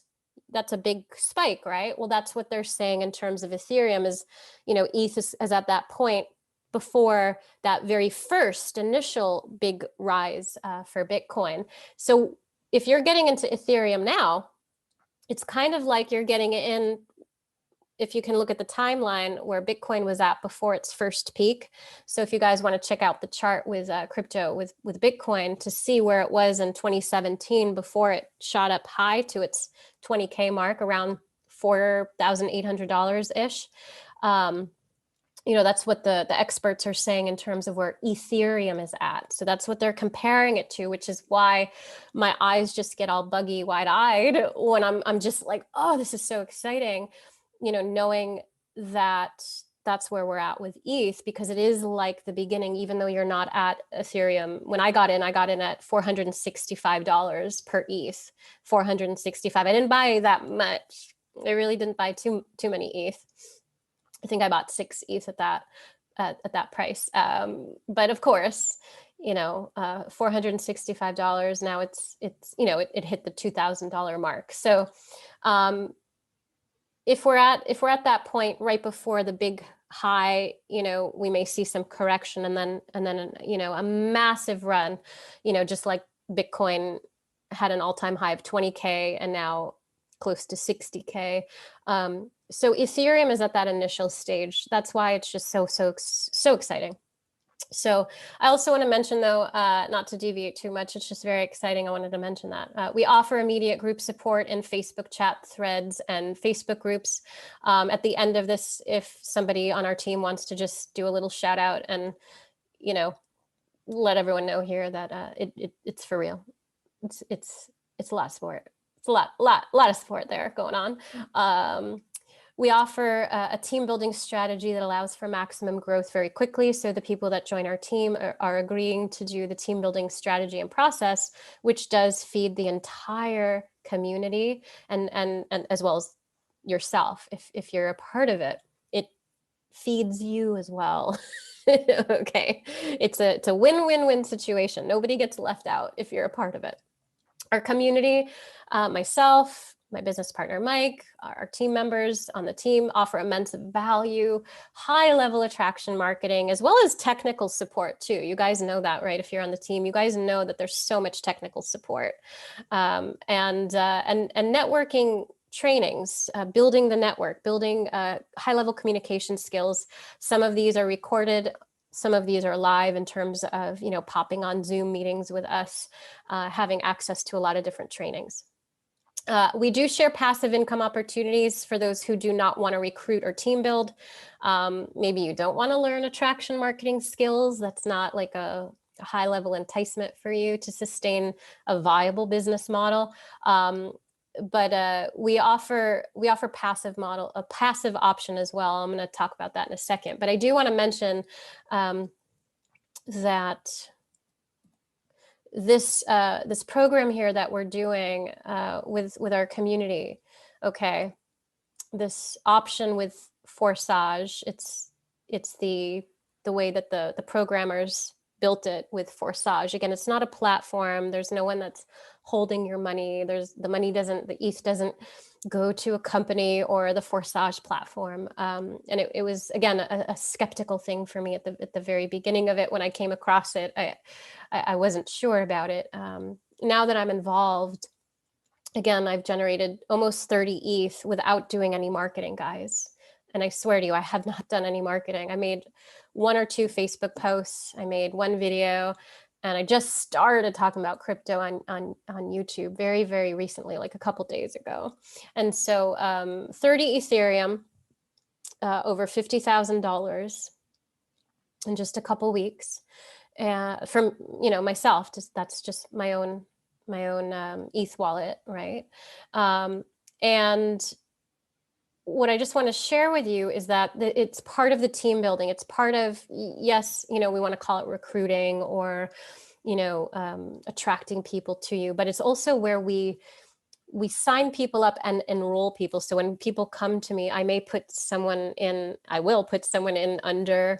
That's a big spike, right? Well, that's what they're saying in terms of Ethereum is, ETH is at that point before that very first initial big rise for Bitcoin. So if you're getting into Ethereum now, it's kind of like you're getting in, if you can look at the timeline where Bitcoin was at before its first peak. So if you guys want to check out the chart with crypto, with Bitcoin, to see where it was in 2017 before it shot up high to its 20K mark, around $4,800-ish. That's what the experts are saying in terms of where Ethereum is at. So that's what they're comparing it to, which is why my eyes just get all buggy, wide-eyed when I'm just like, oh, this is so exciting. knowing that that's where we're at with ETH, because it is like the beginning, even though you're not at Ethereum. When I got in at $465 per ETH, 465. I didn't buy that much. I really didn't buy too many ETH. I think I bought 6 ETH at that price. But of course, $465 now it's it hit the $2,000 mark. So if we're at that point right before the big high, we may see some correction and then a massive run, just like Bitcoin had an all-time high of 20K and now close to 60K. So Ethereum is at that initial stage. That's why it's just so exciting. So I also want to mention, though, not to deviate too much, it's just very exciting. I wanted to mention that. We offer immediate group support in Facebook chat threads and Facebook groups. At the end of this, if somebody on our team wants to just do a little shout out and, let everyone know here that it's for real. It's a lot of support. It's a lot of support there going on. We offer a team building strategy that allows for maximum growth very quickly. So the people that join our team are agreeing to do the team building strategy and process, which does feed the entire community and as well as yourself. If you're a part of it, it feeds you as well. Okay, it's a win-win-win situation. Nobody gets left out if you're a part of it. Our community, myself, my business partner, Mike, our team members on the team offer immense value, high-level attraction marketing, as well as technical support too. You guys know that, right? If you're on the team, you guys know that there's so much technical support, and networking trainings, building the network, building high-level communication skills. Some of these are recorded. Some of these are live in terms of, popping on Zoom meetings with us, having access to a lot of different trainings. We do share passive income opportunities for those who do not want to recruit or team build. Maybe you don't want to learn attraction marketing skills. That's not like a high level enticement for you to sustain a viable business model. But we offer a passive option as well. I'm going to talk about that in a second. But I do want to mention that this program here that we're doing with our community, okay, this option with Forsage, it's the way that the programmers built it with Forsage. Again, it's not a platform. There's no one that's holding your money. The ETH doesn't go to a company or the Forsage platform. And it was, again, a skeptical thing for me at the very beginning of it. When I came across it, I wasn't sure about it. Now that I'm involved, again, I've generated almost 30 ETH without doing any marketing, guys. And I swear to you, I have not done any marketing. I made 1 or 2 Facebook posts. I made 1 video, and I just started talking about crypto on YouTube very, very recently, like a couple days ago. And so 30 Ethereum, over $50,000 in just a couple weeks. From myself, that's just my own ETH wallet, right? And what I just want to share with you is that it's part of the team building. It's part of, yes, we want to call it recruiting or, attracting people to you, but it's also where we sign people up and enroll people. So when people come to me, I will put someone in under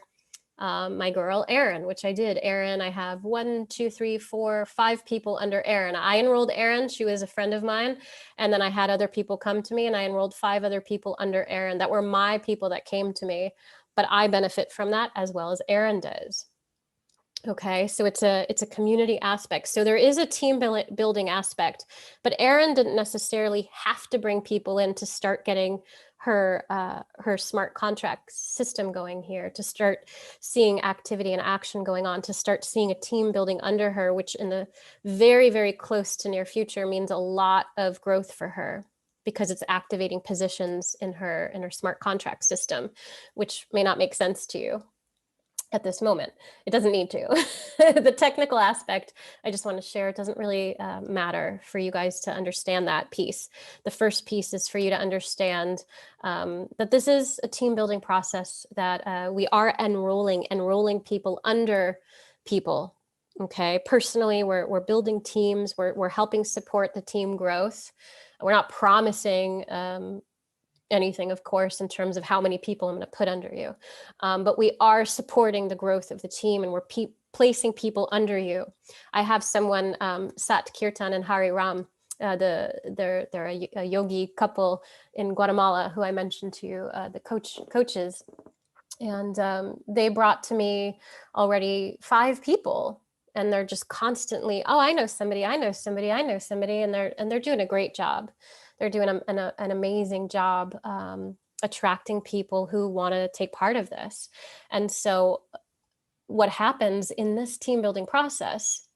my girl, Erin, which I did. Erin, I have 1, 2, 3, 4, 5 people under Erin. I enrolled Erin. She was a friend of mine. And then I had other people come to me, and I enrolled 5 other people under Erin that were my people that came to me. But I benefit from that as well as Erin does. Okay, so it's a community aspect. So there is a team building aspect, but Erin didn't necessarily have to bring people in to start getting her smart contract system going here, to start seeing activity and action going on, to start seeing a team building under her, which in the very, very close to near future means a lot of growth for her, because it's activating positions in her smart contract system, which may not make sense to you. at this moment. It doesn't need to. The technical aspect, I just want to share, it doesn't really matter for you guys to understand that piece. The first piece is for you to understand that this is a team building process, that we are enrolling people under people. Okay, personally, we're building teams, we're helping support the team growth. We're not promising anything, of course, in terms of how many people I'm going to put under you. But we are supporting the growth of the team, and we're placing people under you. I have someone, Sat Kirtan and Hari Ram, they're a yogi couple in Guatemala who I mentioned to you, the coaches. And they brought to me already 5 people. And they're just constantly, oh, I know somebody, and they're doing a great job. They're doing an amazing job attracting people who want to take part of this. And so what happens in this team building process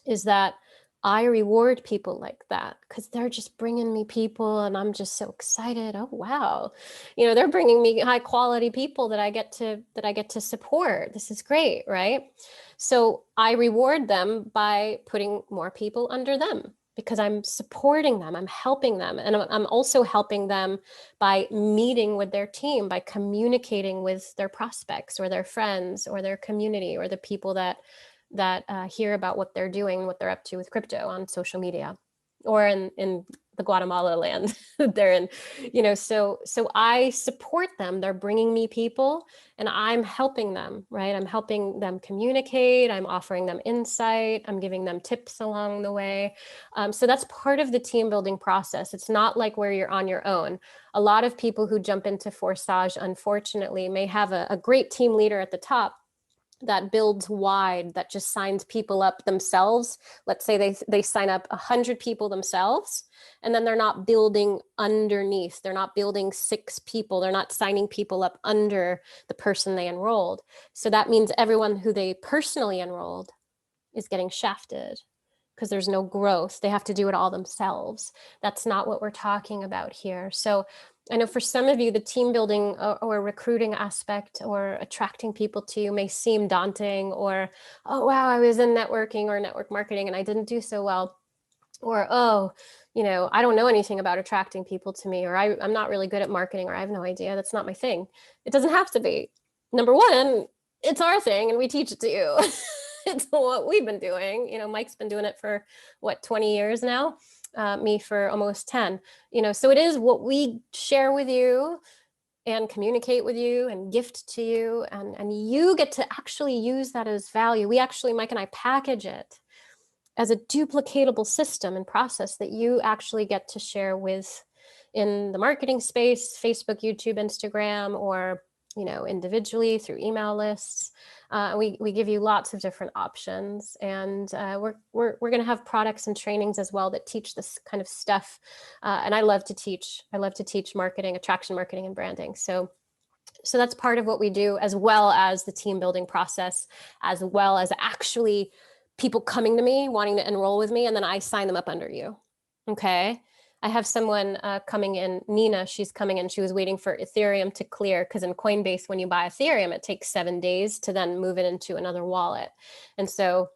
is that I reward people like that, because they're just bringing me people and I'm just so excited. Oh, wow. They're bringing me high quality people that I get to support. This is great, right? So I reward them by putting more people under them, because I'm supporting them, I'm helping them. And I'm also helping them by meeting with their team, by communicating with their prospects or their friends or their community or the people that hear about what they're doing, what they're up to with crypto on social media, or in the Guatemala land they're in, so I support them. They're bringing me people and I'm helping them, right? I'm helping them communicate. I'm offering them insight. I'm giving them tips along the way. So that's part of the team building process. It's not like where you're on your own. A lot of people who jump into Forsage, unfortunately, may have a great team leader at the top that builds wide, that just signs people up themselves. Let's say they sign up 100 people themselves, and then they're not building underneath. They're not building 6 people. They're not signing people up under the person they enrolled. So that means everyone who they personally enrolled is getting shafted because there's no growth. They have to do it all themselves. That's not what we're talking about here. So I know for some of you, the team building or recruiting aspect or attracting people to you may seem daunting, or, oh, wow, I was in networking or network marketing and I didn't do so well. Or, oh, I don't know anything about attracting people to me, or I'm not really good at marketing, or I have no idea. That's not my thing. It doesn't have to be. Number one, it's our thing and we teach it to you. It's what we've been doing. Mike's been doing it for 20 years now. Me for almost 10, so it is what we share with you and communicate with you and gift to you, and you get to actually use that as value. We actually, Mike and I, package it as a duplicatable system and process that you actually get to share with in the marketing space, Facebook, YouTube, Instagram, or individually through email lists. We give you lots of different options, and we're going to have products and trainings as well that teach this kind of stuff. And I love to teach. I love to teach marketing, attraction marketing, and branding. So that's part of what we do, as well as the team building process, as well as actually people coming to me wanting to enroll with me, and then I sign them up under you. Okay. I have someone coming in, Nina, she's coming in, she was waiting for Ethereum to clear, because in Coinbase, when you buy Ethereum, it takes 7 days to then move it into another wallet. And so,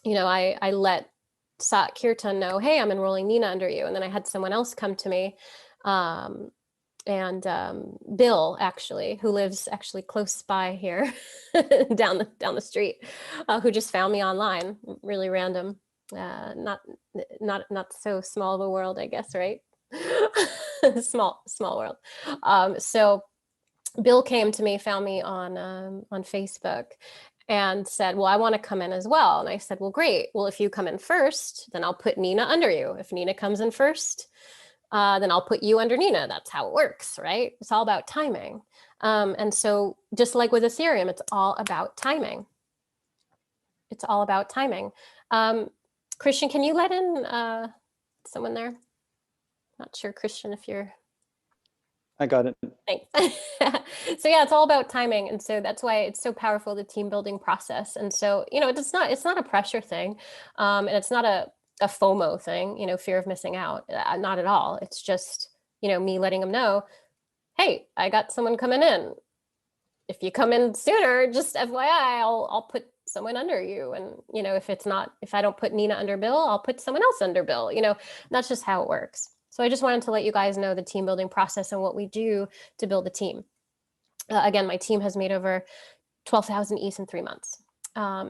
I let Sat Kirtan know, hey, I'm enrolling Nina under you. And then I had someone else come to me, and Bill, actually, who lives actually close by here, down the street, who just found me online, really random. Not so small of a world, I guess, right? small world. So Bill came to me, found me on Facebook, and said, well, I want to come in as well. And I said, well, great. Well, if you come in first, then I'll put Nina under you. If Nina comes in first, then I'll put you under Nina. That's how it works, right? It's all about timing. And so just like with Ethereum, it's all about timing. It's all about timing. Christian, can you let in someone there? Not sure, Christian, if you're... I got it. Thanks. So yeah, it's all about timing. And so that's why it's so powerful, the team building process. And so, it's not a pressure thing. And it's not a FOMO thing, fear of missing out. Not at all. It's just, me letting them know, hey, I got someone coming in. if you come in sooner, just FYI, I'll put someone under you. And, you know, if I don't put Nina under Bill, I'll put someone else under Bill. You know, that's just how it works. So I just wanted to let you guys know the team building process and what we do to build a team. Again, my team has made over 12,000 ETH in 3 months.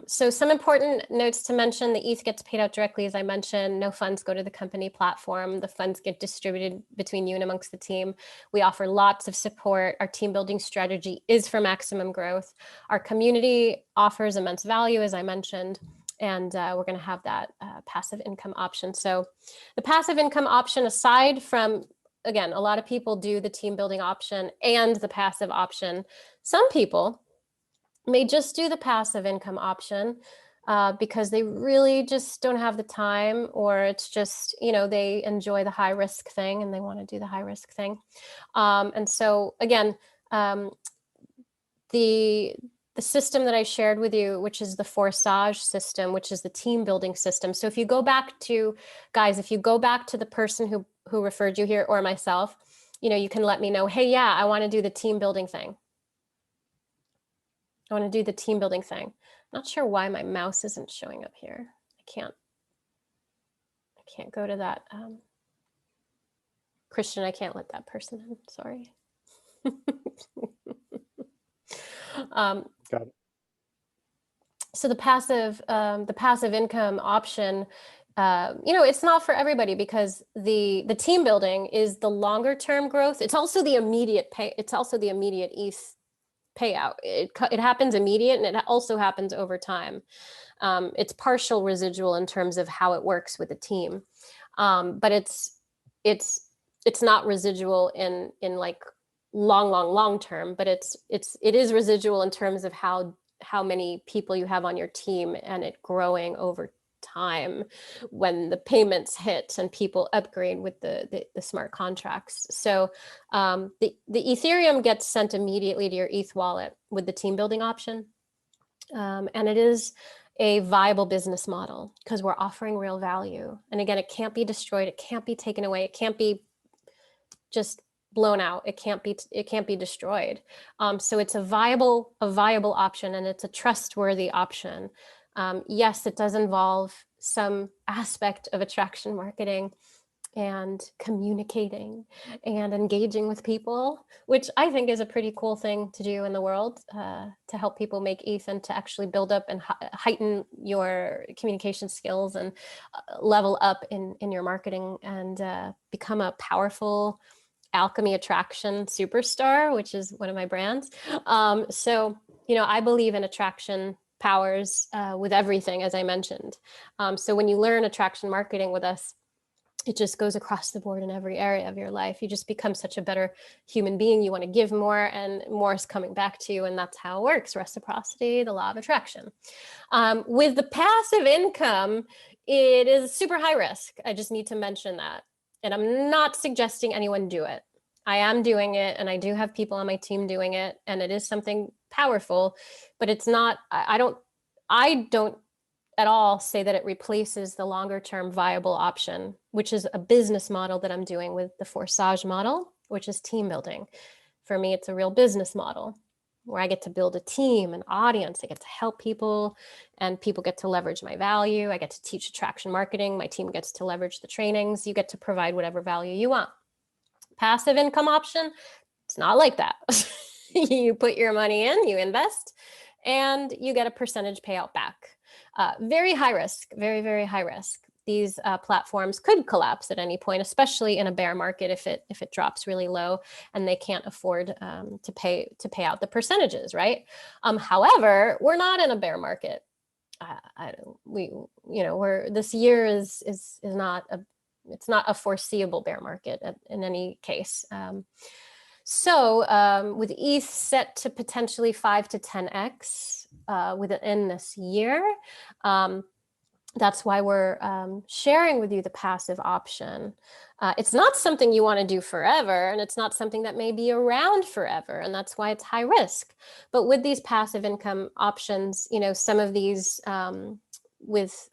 So some important notes to mention: the ETH gets paid out directly, as I mentioned. No funds go to the company platform. The funds get distributed between you and amongst the team. We offer lots of support. Our team building strategy is for maximum growth. Our community offers immense value, as I mentioned, and we're going to have that passive income option. So the passive income option, aside from, again, a lot of people do the team building option and the passive option. Some people may just do the passive income option because they really just don't have the time, or it's just, you know, they enjoy the high risk thing and they want to do the high risk thing. And so again, the system that I shared with you, which is the Forsage system, which is the team building system. So if you go back to, guys, if you go back to the person who referred you here, or myself, you know, you can let me know, hey, yeah, I want to do the team building thing. I want to do the team building thing. Not sure why my mouse isn't showing up here. I can't go to that. Christian, I can't let that person in, sorry. Got it. So the passive income option, you know, it's not for everybody, because the team building is the longer term growth. It's also the immediate pay. It's also the immediate ETH payout. It happens immediate, and it also happens over time. It's partial residual in terms of how it works with the team, but it's not residual in like long term, but it is residual in terms of how many people you have on your team, and it growing over time when the payments hit and people upgrade with the smart contracts. So the Ethereum gets sent immediately to your ETH wallet with the team building option. And it is a viable business model because we're offering real value. And again, it can't be destroyed. It can't be taken away. It can't be just blown out. It can't be destroyed. So it's a viable option, and it's a trustworthy option. Yes, it does involve some aspect of attraction marketing and communicating and engaging with people, which I think is a pretty cool thing to do in the world, to help people make ETH and to actually build up and heighten your communication skills and level up in your marketing and become a powerful alchemy attraction superstar, which is one of my brands. So, you know, I believe in attraction powers with everything, as I mentioned. So when you learn attraction marketing with us, it just goes across the board in every area of your life. You just become such a better human being. You want to give more, and more is coming back to you. And that's how it works. Reciprocity, the law of attraction. With the passive income, it is super high risk. I just need to mention that. And I'm not suggesting anyone do it. I am doing it, and I do have people on my team doing it, and it is something powerful, but it's not, I don't at all say that it replaces the longer term viable option, which is a business model that I'm doing with the Forsage model, which is team building. For me, it's a real business model where I get to build a team, an audience. I get to help people, and people get to leverage my value. I get to teach attraction marketing. My team gets to leverage the trainings. You get to provide whatever value you want. Passive income option, it's not like that. You put your money in, you invest, and you get a percentage payout back. Very high risk, very, very high risk. These platforms could collapse at any point, especially in a bear market if it drops really low and they can't afford to pay out the percentages, right? However, we're not in a bear market. This year is not a foreseeable bear market in any case. So with ETH set to potentially 5 to 10x within this year, that's why we're sharing with you the passive option. It's not something you want to do forever, and it's not something that may be around forever, and that's why it's high risk. But with these passive income options, you know, some of these with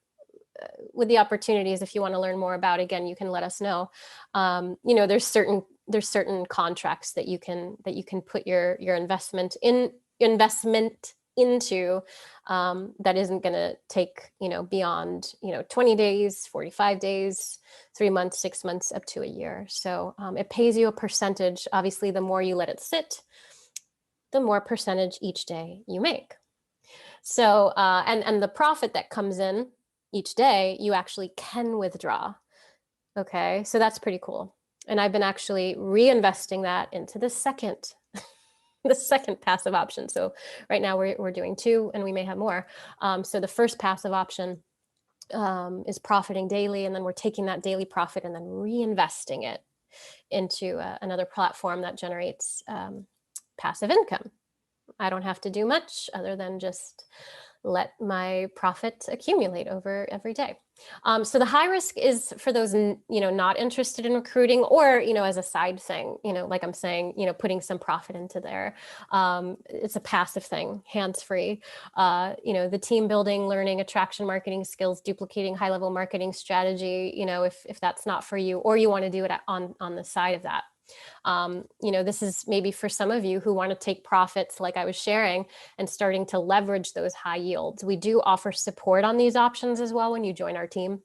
the opportunities, if you want to learn more about, again, you can let us know. You know, there's certain contracts that you can put your investment in investment into that isn't going to take, beyond, 20 days, 45 days, 3 months, 6 months, up to a year. So it pays you a percentage. Obviously, the more you let it sit, the more percentage each day you make. So, and the profit that comes in each day, you actually can withdraw. Okay, so that's pretty cool. And I've been actually reinvesting that into the second passive option. So right now we're doing 2, and we may have more. So the first passive option is profiting daily, and then we're taking that daily profit and then reinvesting it into another platform that generates passive income. I don't have to do much other than just let my profit accumulate over every day. So the high risk is for those, not interested in recruiting, or, as a side thing, like I'm saying, putting some profit into there. It's a passive thing, hands-free. The team building, learning, attraction marketing skills, duplicating high-level marketing strategy, if that's not for you, or you want to do it on the side of that. This is maybe for some of you who want to take profits like I was sharing and starting to leverage those high yields. We do offer support on these options as well when you join our team.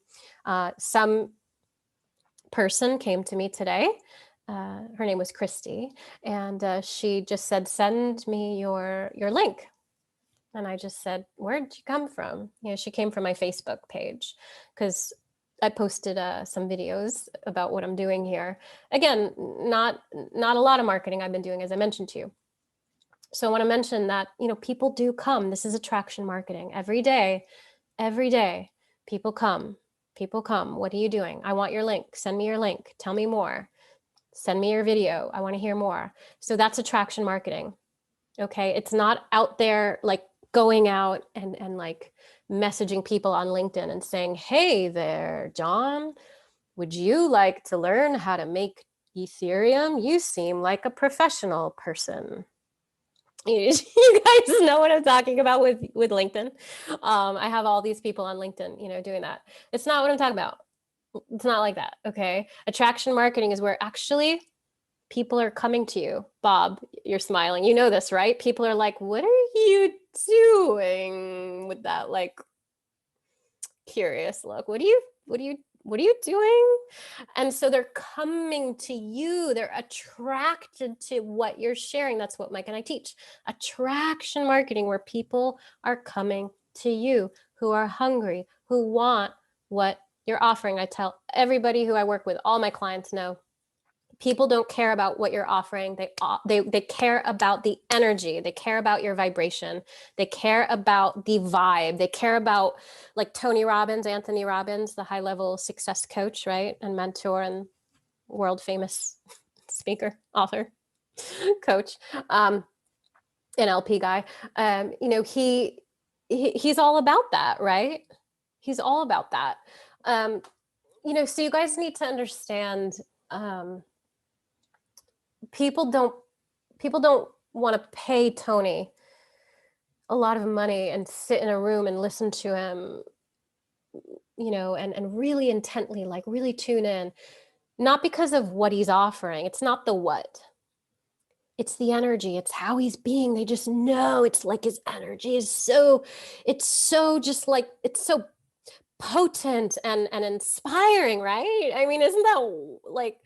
Some person came to me today. Her name was Christy, and she just said, "Send me your link." And I just said, "Where'd you come from?" She came from my Facebook page, because I posted some videos about what I'm doing here. Again, not a lot of marketing I've been doing, as I mentioned to you. So I want to mention that, people do come. This is attraction marketing. Every day, people come. What are you doing? I want your link. Send me your link. Tell me more. Send me your video. I want to hear more. So that's attraction marketing. Okay. It's not out there like going out and like messaging people on LinkedIn and saying, "Hey there, John, would you like to learn how to make Ethereum? You seem like a professional person." You guys know what I'm talking about with LinkedIn. I have all these people on LinkedIn, doing that. It's not what I'm talking about. It's not like that. Okay. Attraction marketing is where actually people are coming to you. Bob, you're smiling. You know this, right? People are like, "What are you doing?" with that like curious look. What are you doing? And so they're coming to you. They're attracted to what you're sharing. That's what Mike and I teach. Attraction marketing, where people are coming to you, who are hungry, who want what you're offering. I tell everybody who I work with, all my clients know, people don't care about what you're offering. They care about the energy. They care about your vibration. They care about the vibe. They care about, like Anthony Robbins, the high-level success coach, right? And mentor and world famous speaker, author, coach, an LP guy. He's all about that, right? He's all about that. So you guys need to understand, people don't want to pay Tony a lot of money and sit in a room and listen to him, and really intently, like really tune in, not because of what he's offering. It's not the what, it's the energy. It's how he's being. They just know. It's like his energy is so just like, it's so potent and inspiring, right? I mean, isn't that like,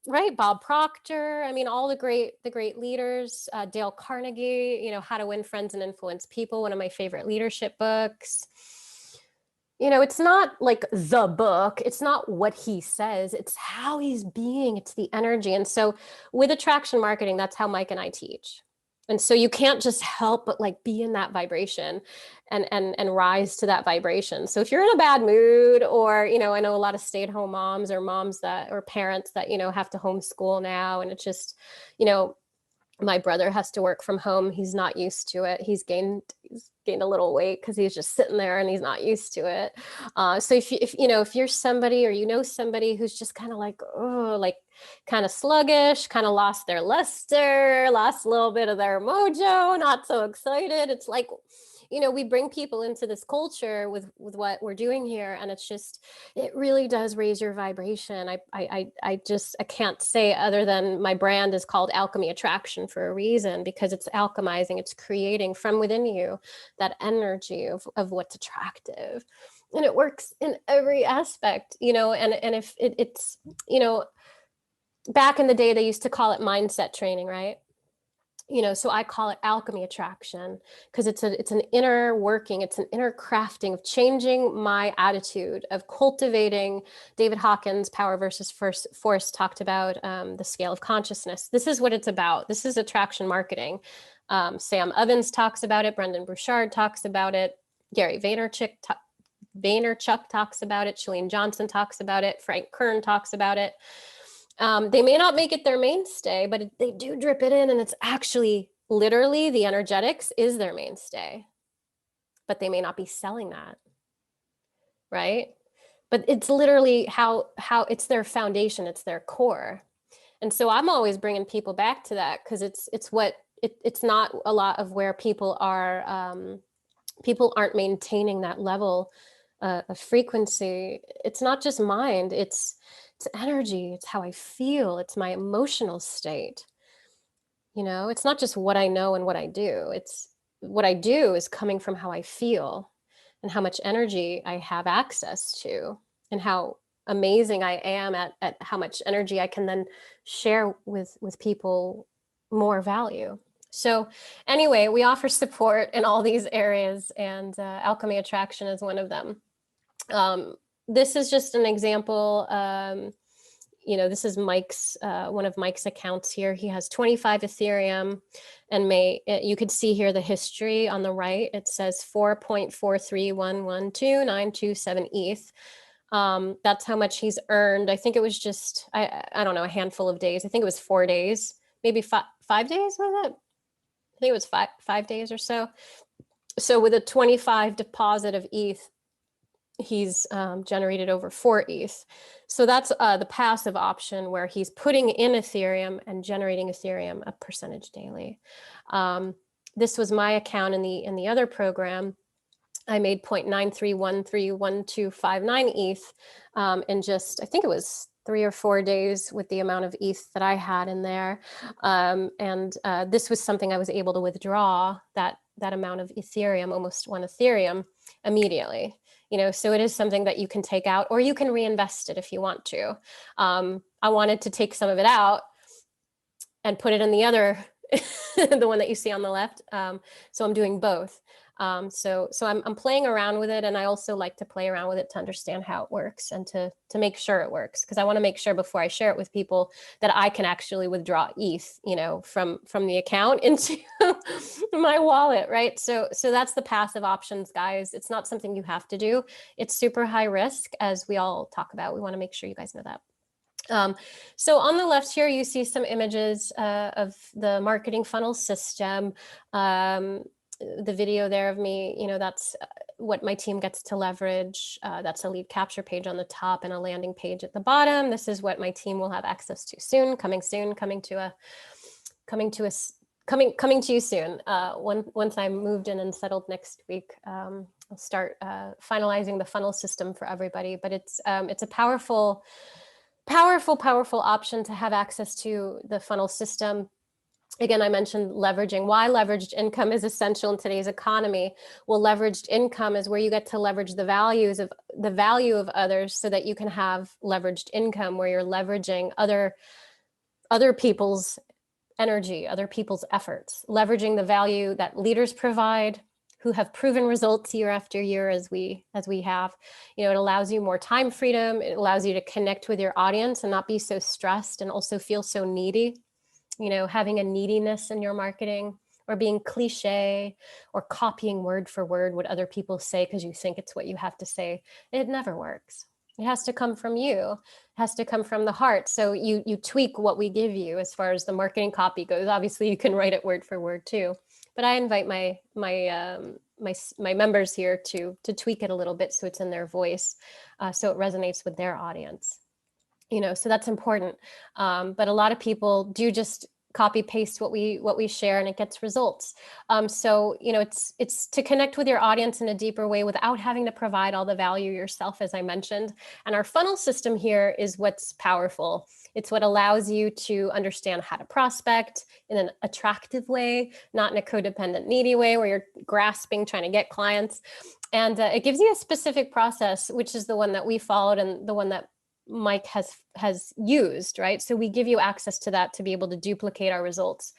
right? Bob Proctor. I mean, all the great leaders, Dale Carnegie, How to Win Friends and Influence People, one of my favorite leadership books. It's not like the book. It's not what he says. It's how he's being. It's the energy. And so with attraction marketing, that's how Mike and I teach. And so you can't just help but like be in that vibration and rise to that vibration. So if you're in a bad mood, or, I know a lot of stay-at-home moms or parents that, have to homeschool now. And it's just, my brother has to work from home. He's not used to it. He's gained a little weight because he's just sitting there and he's not used to it. So if you're somebody, or somebody who's just kind of like, oh, like kind of sluggish, kind of lost their luster, lost a little bit of their mojo, not so excited. It's like, we bring people into this culture with what we're doing here, and it's just, it really does raise your vibration. I can't say other than my brand is called Alchemy Attraction for a reason, because it's alchemizing, it's creating from within you that energy of what's attractive. And it works in every aspect, and if it's, back in the day, they used to call it mindset training, right? So I call it alchemy attraction, because it's an inner working, it's an inner crafting of changing my attitude, of cultivating. David Hawkins, Power versus Force, talked about the scale of consciousness. This is what it's about. This is attraction marketing. Sam Ovens talks about it. Brendan Burchard talks about it. Gary Vaynerchuk talks about it. Chalene Johnson talks about it. Frank Kern talks about it. They may not make it their mainstay, but they do drip it in, and it's actually literally the energetics is their mainstay, but they may not be selling that, right? But it's literally how it's their foundation, it's their core. And so I'm always bringing people back to that, because it's not a lot of where people aren't maintaining that level of frequency. It's not just mind, it's energy, it's how I feel, it's my emotional state. It's not just what I know and what I do. It's what I do is coming from how I feel and how much energy I have access to, and how amazing I am at how much energy I can then share with people more value. So anyway, we offer support in all these areas, and Alchemy Attraction is one of them. This is just an example. This is Mike's, one of Mike's accounts here. He has 25 Ethereum, and you could see here the history on the right. It says 4.43112.927 ETH. That's how much he's earned. I think it was just, I don't know, a handful of days. I think it was 4 days, maybe 5 days, was it? I think it was five days or so. So with a 25 deposit of ETH, he's generated over 4 ETH. So that's the passive option, where he's putting in Ethereum and generating Ethereum a percentage daily. This was my account in the other program. I made 0.93131259 ETH in just, I think it was 3 or 4 days with the amount of ETH that I had in there. This was something I was able to withdraw that amount of Ethereum, almost 1 Ethereum, immediately. So it is something that you can take out, or you can reinvest it if you want to. I wanted to take some of it out and put it in the other, the one that you see on the left. So I'm doing both. So I'm playing around with it, and I also like to play around with it to understand how it works, and to make sure it works, because I want to make sure before I share it with people that I can actually withdraw ETH, from the account into my wallet, right? So that's the passive options, guys. It's not something you have to do. It's super high risk, as we all talk about. We want to make sure you guys know that. So on the left here, you see some images of the marketing funnel system. The video there of me, that's what my team gets to leverage. That's a lead capture page on the top and a landing page at the bottom. This is what my team will have access to soon, coming to you soon. Once I'm moved in and settled next week, I'll start finalizing the funnel system for everybody. But it's a powerful option to have access to the funnel system. Again, I mentioned leveraging. Why leveraged income is essential in today's economy. Well, leveraged income is where you get to leverage the value of others, so that you can have leveraged income, where you're leveraging other people's energy, other people's efforts, leveraging the value that leaders provide, who have proven results year after year, as we have. It allows you more time freedom. It allows you to connect with your audience and not be so stressed, and also feel so needy. Having a neediness in your marketing, or being cliche, or copying word for word what other people say because you think it's what you have to say. It never works. It has to come from you. It has to come from the heart. So you tweak what we give you as far as the marketing copy goes. Obviously, you can write it word for word too. But I invite my members here to tweak it a little bit, so it's in their voice, so it resonates with their audience. So that's important. But a lot of people do just copy paste what we share and it gets results. So, you know, it's to connect with your audience in a deeper way without having to provide all the value yourself, as I mentioned. And our funnel system here is what's powerful. It's what allows you to understand how to prospect in an attractive way, not in a codependent, needy way where you're grasping, trying to get clients. And it gives you a specific process, which is the one that we followed and the one that Mike has used, right? So we give you access to that to be able to duplicate our results.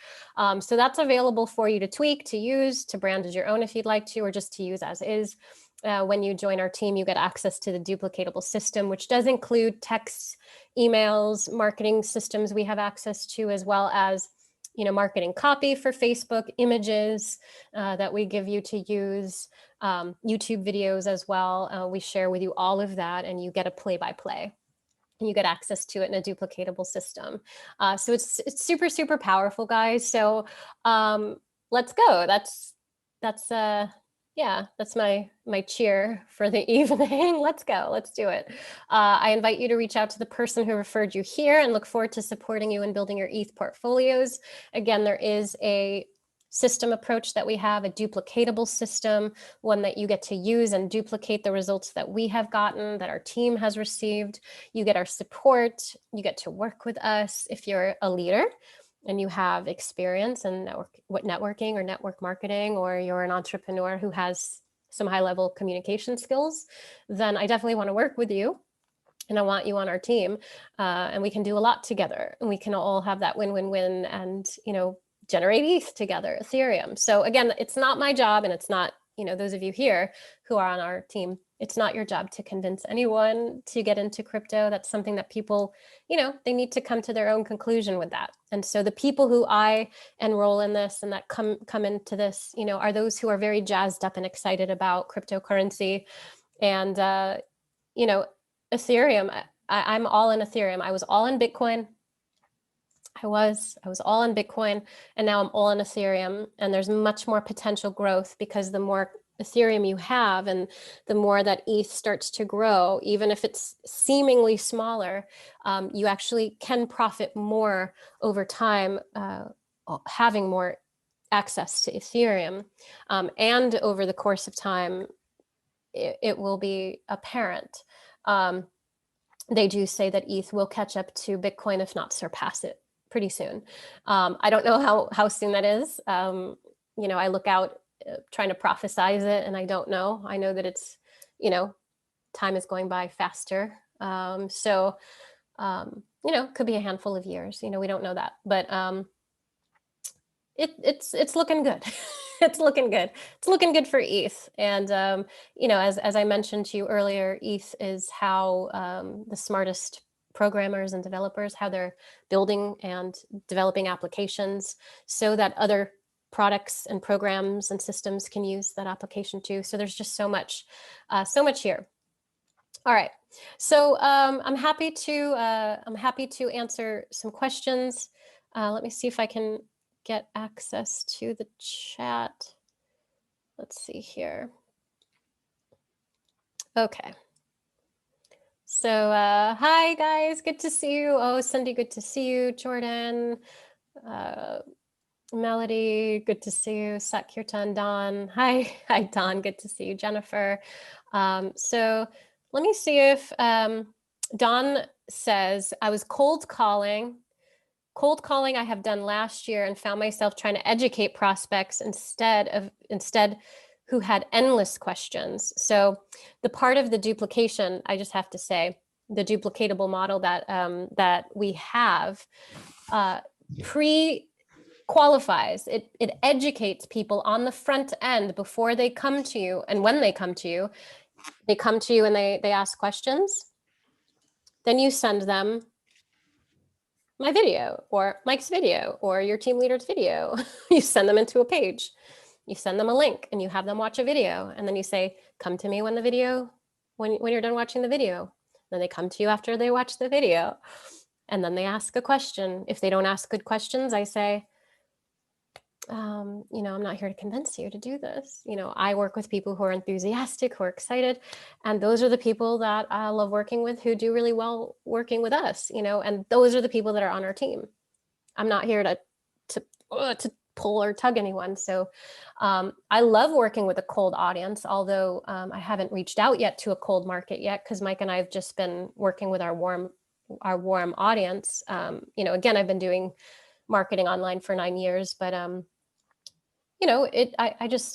So that's available for you to tweak, to use, to brand as your own if you'd like to, or just to use as is. When you join our team, you get access to the duplicatable system, which does include texts, emails, marketing systems we have access to, as well as, you know, marketing copy for Facebook, images that we give you to use, YouTube videos as well. We share with you all of that, and you get a play-by-play. And you get access to it in a duplicatable system. So it's super, super powerful, guys. So let's go. That's my cheer for the evening. Let's go. Let's do it. I invite you to reach out to the person who referred you here and look forward to supporting you in building your ETH portfolios. Again, there is a system approach that we have, a duplicatable system, one that you get to use and duplicate the results that we have gotten, that our team has received. You get our support, you get to work with us if you're a leader and you have experience in networking or network marketing, or you're an entrepreneur who has some high-level communication skills, then I definitely want to work with you. And I want you on our team, and we can do a lot together, and we can all have that win-win-win, and, you know, generate ETH together, Ethereum. So again, it's not my job, and it's not, you know, those of you here who are on our team, it's not your job to convince anyone to get into crypto. That's something that people, you know, they need to come to their own conclusion with that. And so the people who I enroll in this and that come into this, you know, are those who are very jazzed up and excited about cryptocurrency. And, you know, Ethereum, I'm all in Ethereum. I was all in Bitcoin. I was all in Bitcoin, and now I'm all in Ethereum, and there's much more potential growth because the more Ethereum you have and the more that ETH starts to grow, even if it's seemingly smaller, you actually can profit more over time, having more access to Ethereum. And over the course of time, it will be apparent. They do say that ETH will catch up to Bitcoin, if not surpass it, pretty soon. I don't know how soon that is. You know, I look out trying to prophesize it, and I don't know. I know that it's, you know, time is going by faster. So, you know, could be a handful of years. You know, we don't know that, but it's looking good. It's looking good. It's looking good for ETH. And, you know, as I mentioned to you earlier, ETH is how the smartest programmers and developers, how they're building and developing applications so that other products and programs and systems can use that application too. So there's just so much here. All right. So I'm happy to answer some questions. Let me see if I can get access to the chat. Let's see here. Okay. So hi guys, good to see you. Oh, Cindy, good to see you. Jordan, Melody, good to see you. Satkirtan, Don. Hi, Don, good to see you. Jennifer. So let me see if Don says, I was cold calling I have done last year and found myself trying to educate prospects instead who had endless questions. So the part of the duplication, I just have to say, the duplicatable model that we have pre-qualifies. It educates people on the front end before they come to you. And when they come to you and they ask questions. Then you send them my video or Mike's video or your team leader's video. You send them into a page. You send them a link and you have them watch a video. And then you say, come to me when you're done watching the video. Then they come to you after they watch the video. And then they ask a question. If they don't ask good questions, I say, you know, I'm not here to convince you to do this. You know, I work with people who are enthusiastic, who are excited. And those are the people that I love working with, who do really well working with us, you know, and those are the people that are on our team. I'm not here to to pull or tug anyone. So I love working with a cold audience, although I haven't reached out yet to a cold market yet, because Mike and I have just been working with our warm audience. Again, I've been doing marketing online for 9 years, but I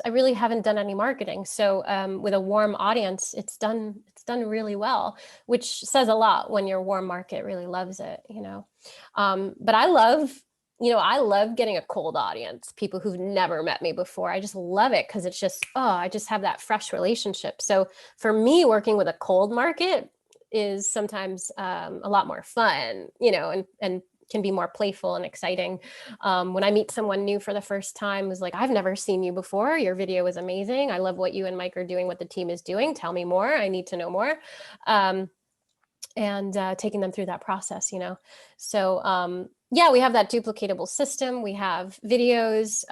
really haven't done any marketing. So with a warm audience, it's done really well, which says a lot when your warm market really loves it, but I love getting a cold audience, people who've never met me before. I just love it because it's just, I just have that fresh relationship. So for me, working with a cold market is sometimes a lot more fun, and can be more playful and exciting. When I meet someone new for the first time, who's like, I've never seen you before. Your video is amazing. I love what you and Mike are doing, what the team is doing. Tell me more. I need to know more. And taking them through that process, So yeah, we have that duplicatable system. We have videos.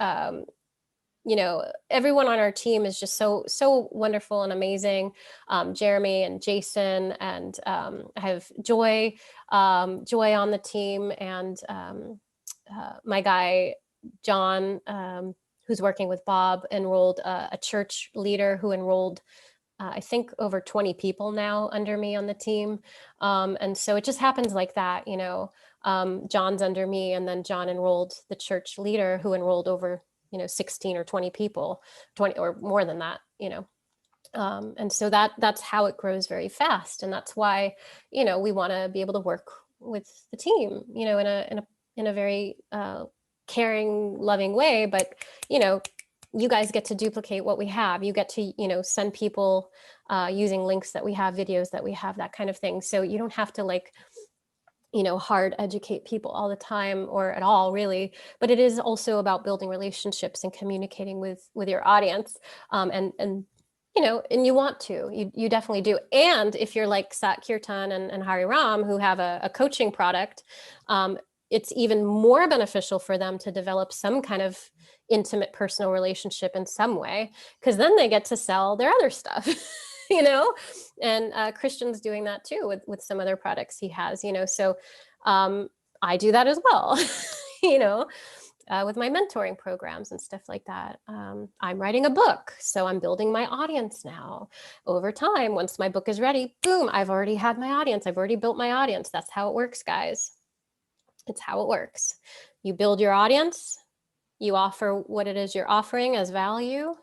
Everyone on our team is just so wonderful and amazing. Jeremy and Jason, and I have Joy on the team, and my guy John, who's working with Bob, enrolled a church leader who enrolled I think over 20 people now under me on the team. And so it just happens like that, John's under me, and then John enrolled the church leader who enrolled over 16 or 20 people, 20 or more than that, and so that's how it grows very fast. And that's why, we want to be able to work with the team, in a very caring, loving way. But, you guys get to duplicate what we have. You get to, send people using links that we have, videos that we have, that kind of thing. So you don't have to hard educate people all the time, or at all, really. But it is also about building relationships and communicating with your audience. And you want to, you definitely do. And if you're like Sat Kirtan and Hari Ram, who have a coaching product, it's even more beneficial for them to develop some kind of intimate personal relationship in some way, because then they get to sell their other stuff. And Christian's doing that too with some other products he has, so I do that as well, with my mentoring programs and stuff like that. I'm writing a book, so I'm building my audience now. Over time, once my book is ready, boom, I've already had my audience. I've already built my audience. That's how it works, guys. It's how it works. You build your audience, you offer what it is you're offering as value,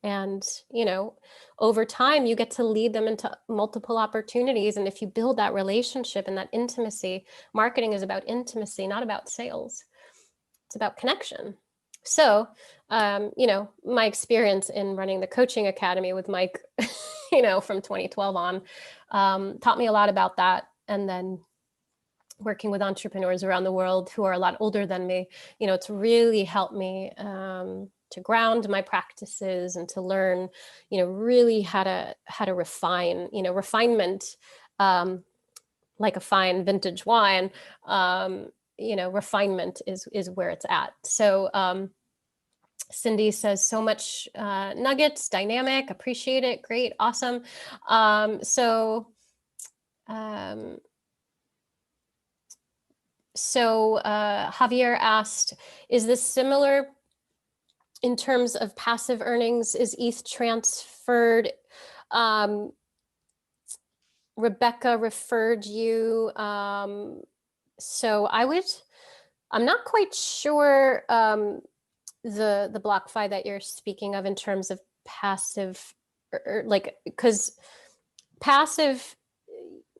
and over time you get to lead them into multiple opportunities. And if you build that relationship and that intimacy, marketing is about intimacy, not about sales. It's about connection. So my experience in running the coaching academy with Mike from 2012 on taught me a lot about that. And then working with entrepreneurs around the world who are a lot older than me, it's really helped me to ground my practices and to learn, really how to refine, refinement, like a fine vintage wine, refinement is where it's at. So Cindy says, so much nuggets, dynamic, appreciate it, great, awesome. So Javier asked, is this similar in terms of passive earnings? Is ETH transferred? Rebecca referred you. So I'm not quite sure the BlockFi that you're speaking of in terms of passive, because passive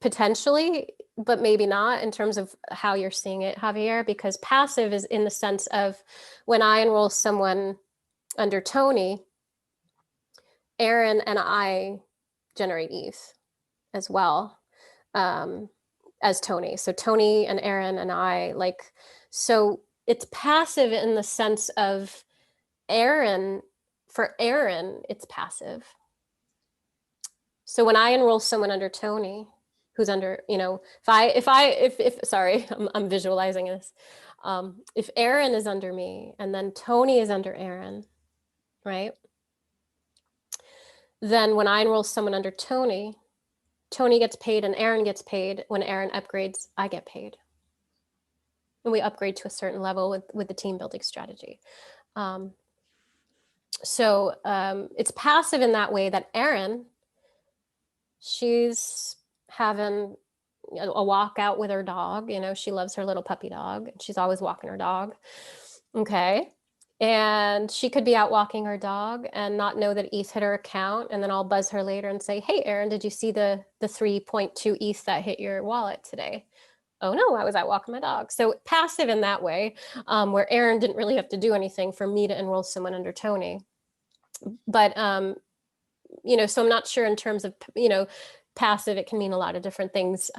potentially, but maybe not in terms of how you're seeing it, Javier, because passive is in the sense of when I enroll someone under Tony, Aaron and I generate ETH as well as Tony. So Tony and Aaron and I, so it's passive in the sense of for Aaron, it's passive. So when I enroll someone under Tony, who's under, sorry, I'm visualizing this. If Aaron is under me and then Tony is under Aaron, right? Then when I enroll someone under Tony, Tony gets paid and Aaron gets paid. When Aaron upgrades, I get paid. and we upgrade to a certain level with the team building strategy. So it's passive in that way that Erin, she's having a walk out with her dog. You know, she loves her little puppy dog. She's always walking her dog. Okay. And she could be out walking her dog and not know that ETH hit her account. And then I'll buzz her later and say, hey, Erin, did you see the 3.2 ETH that hit your wallet today? Oh no, I was out walking my dog. So passive in that way, where Erin didn't really have to do anything for me to enroll someone under Tony. But, you know, so I'm not sure in terms of, you know, passive, it can mean a lot of different things.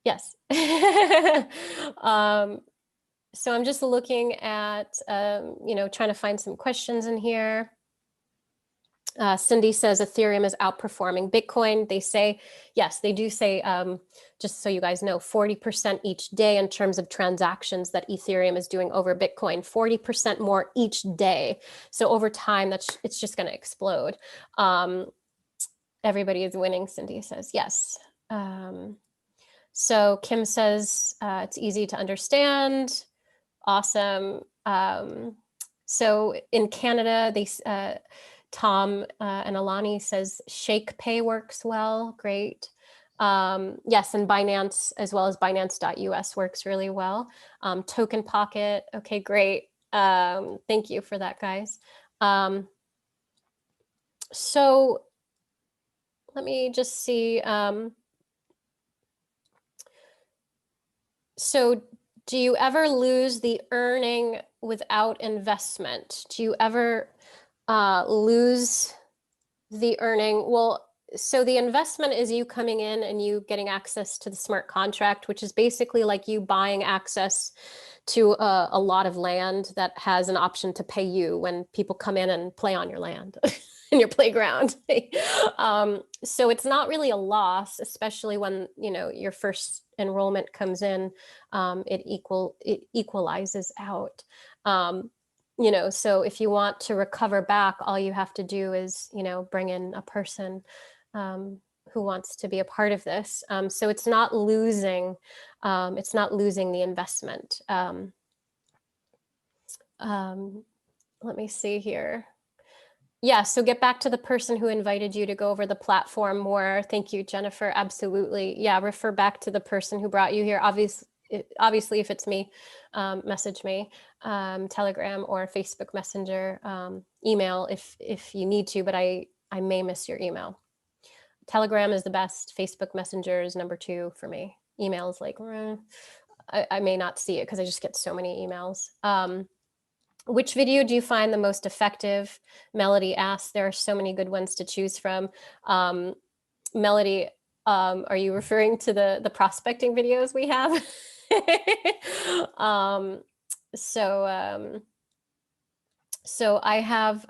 Yes. So I'm just looking at, you know, trying to find some questions in here. Cindy says Ethereum is outperforming Bitcoin. They say, yes, they do say, just so you guys know, 40% each day in terms of transactions that Ethereum is doing over Bitcoin, 40% more each day. So over time, it's just going to explode. Everybody is winning, Cindy says, yes. So Kim says, it's easy to understand. Awesome. So in Canada, they Tom and Alani says Shake Pay works well. Great. Yes, and Binance as well as Binance.us works really well. Token Pocket. Okay, great. Thank you for that, guys. So let me just see. So do you ever lose the earning without investment? Do you ever lose the earning? Well, so the investment is you coming in and you getting access to the smart contract, which is basically like you buying access to a lot of land that has an option to pay you when people come in and play on your land in your playground. So it's not really a loss, especially when, you know, your first enrollment comes in. It equalizes out. You know, so if you want to recover back, all you have to do is, you know, bring in a person who wants to be a part of this. So it's not losing the investment. Let me see here. Yeah, so get back to the person who invited you to go over the platform more. Thank you, Jennifer. Absolutely. Yeah, refer back to the person who brought you here. Obviously, if it's me, message me, Telegram or Facebook Messenger, email if you need to, but I may miss your email. Telegram is the best. Facebook Messenger is number 2 for me. Email is like, I may not see it because I just get so many emails. Which video do you find the most effective? Melody asks. There are so many good ones to choose from. Melody, are you referring to the prospecting videos we have? So I have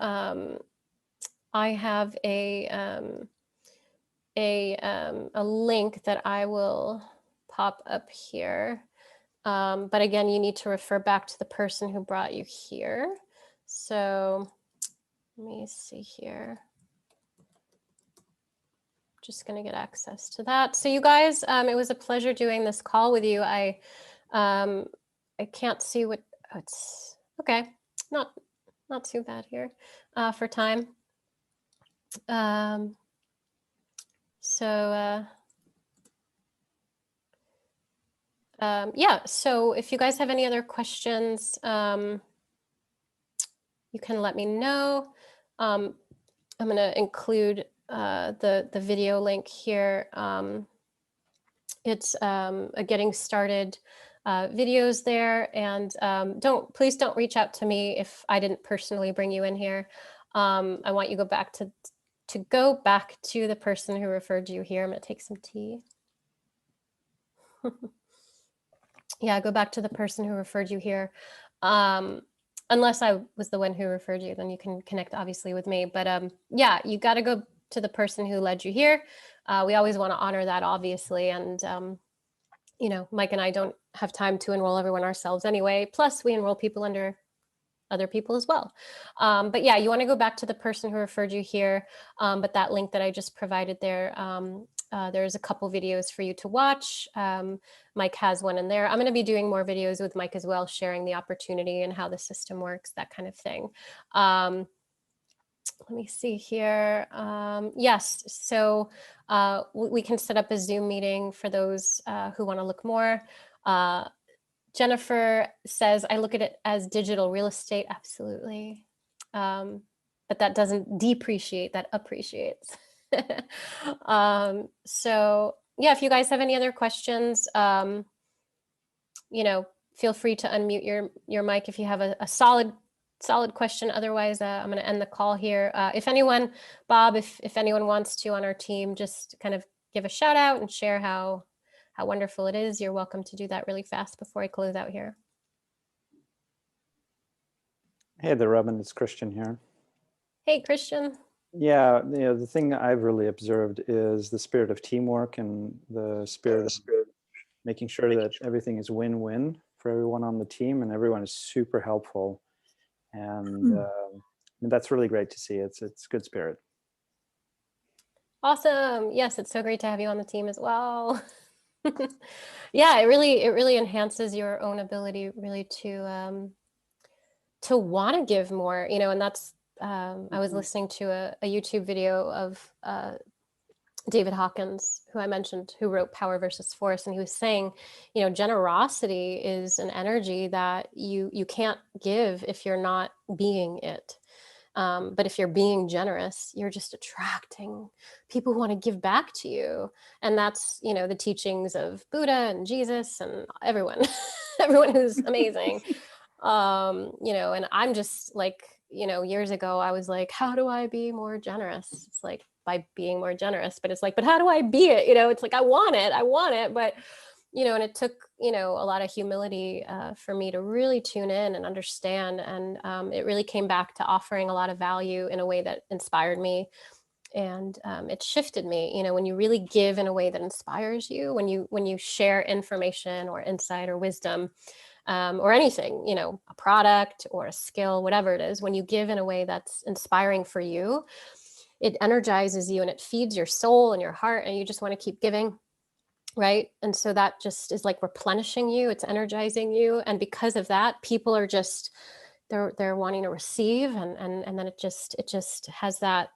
a link that I will pop up here. But again, you need to refer back to the person who brought you here. So let me see here. Just going to get access to that. So you guys, it was a pleasure doing this call with you. I can't see what, oh, it's okay. Not too bad here for time. Yeah, so if you guys have any other questions, you can let me know. I'm going to include the video link here. It's a getting started videos there, and please don't reach out to me if I didn't personally bring you in here. I want you to go back to the person who referred you here. I'm going to take some tea. Yeah, go back to the person who referred you here. Unless I was the one who referred you, then you can connect obviously with me. But yeah, you got to go to the person who led you here. We always want to honor that, obviously. And, you know, Mike and I don't have time to enroll everyone ourselves anyway. Plus, we enroll people under other people as well. But yeah, you want to go back to the person who referred you here. But that link that I just provided there, there's a couple videos for you to watch. Mike has one in there. I'm going to be doing more videos with Mike as well, sharing the opportunity and how the system works, that kind of thing. Let me see here. Yes, so we can set up a Zoom meeting for those who want to look more. Jennifer says, I look at it as digital real estate. Absolutely. But that doesn't depreciate, that appreciates. So yeah, if you guys have any other questions, you know, feel free to unmute your mic if you have a solid question. Otherwise, I'm going to end the call here. If anyone, Bob, if anyone wants to on our team, just kind of give a shout out and share how wonderful it is, you're welcome to do that really fast before I close out here. Hey there, Robyn. It's Christian here. Hey, Christian. Yeah, you know, the thing I've really observed is the spirit of teamwork and the spirit of making sure that everything is win-win for everyone on the team, and everyone is super helpful. And that's really great to see. It's good spirit. Awesome. Yes, it's so great to have you on the team as well. Yeah, it really enhances your own ability really to want to give more, you know, and that's I was listening to a YouTube video of David Hawkins, who I mentioned, who wrote Power versus Force, and he was saying, you know, generosity is an energy that you can't give if you're not being it. But if you're being generous, you're just attracting people who want to give back to you. And that's, you know, the teachings of Buddha and Jesus and everyone, everyone who's amazing. You know, and I'm just like, you know, years ago, I was like, how do I be more generous? It's like by being more generous, but it's like, but how do I be it? You know, it's like, I want it, but you know, and it took, you know, a lot of humility for me to really tune in and understand. And it really came back to offering a lot of value in a way that inspired me. And it shifted me, you know, when you really give in a way that inspires you, when you share information or insight or wisdom or anything, you know, a product or a skill, whatever it is, when you give in a way that's inspiring for you, it energizes you and it feeds your soul and your heart, and you just want to keep giving. Right. And so that just is like replenishing you. It's energizing you. And because of that, people are just, they're wanting to receive. And then it just has that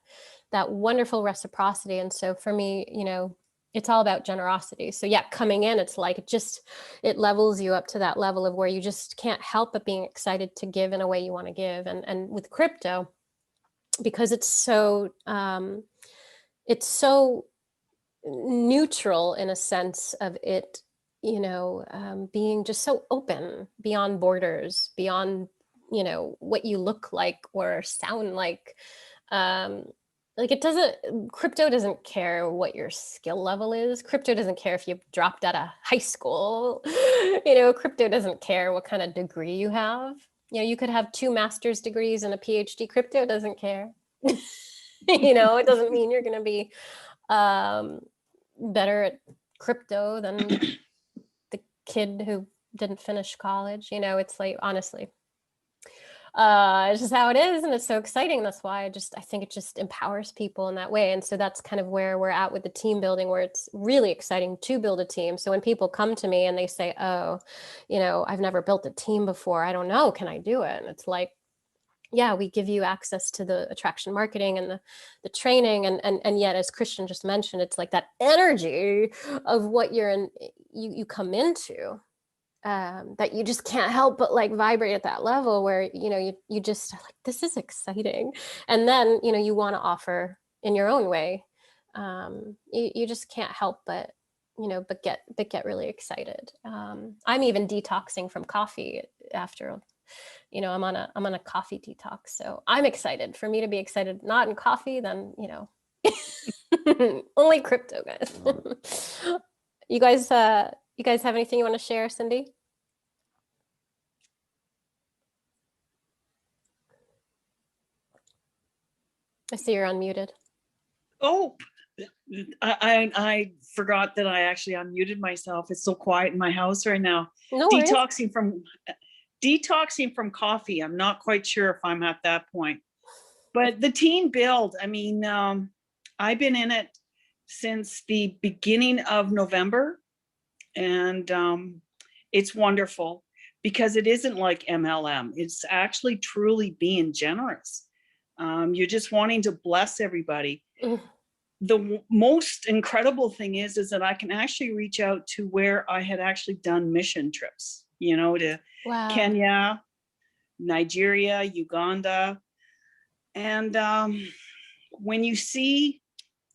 wonderful reciprocity. And so for me, you know, it's all about generosity. So yeah, coming in, it's like, it levels you up to that level of where you just can't help but being excited to give in a way you want to give. And with crypto, because it's so neutral in a sense of it, you know, being just so open beyond borders, beyond, you know, what you look like or sound like. Crypto doesn't care what your skill level is. Crypto doesn't care if you dropped out of high school. You know, crypto doesn't care what kind of degree you have. You know, you could have 2 master's degrees and a PhD. Crypto doesn't care. You know, it doesn't mean you're going to be better at crypto than the kid who didn't finish college. You know, it's like, honestly, it's just how it is, and it's so exciting. That's why I think it just empowers people in that way. And so that's kind of where we're at with the team building, where it's really exciting to build a team. So when people come to me and they say, oh, you know, I've never built a team before, I don't know, can I do it? And it's like, yeah, we give you access to the attraction marketing and the training. And yet, as Christian just mentioned, it's like that energy of what you come into, that you just can't help but like vibrate at that level where, you know, you just are like, this is exciting. And then, you know, you want to offer in your own way. You just can't help but, you know, but get really excited. I'm even detoxing from coffee after, you know, I'm on a coffee detox. So I'm excited. For me to be excited, not in coffee, then, you know, only crypto, guys. You guys have anything you want to share, Cindy? I see you're unmuted. Oh, I forgot that I actually unmuted myself. It's so quiet in my house right now. No worries. Detoxing from coffee. I'm not quite sure if I'm at that point, but the team build, I mean, I've been in it since the beginning of November, and it's wonderful because it isn't like MLM. It's actually truly being generous. You're just wanting to bless everybody. The most incredible thing is that I can actually reach out to where I had actually done mission trips, you know, to Kenya, Nigeria, Uganda. And when you see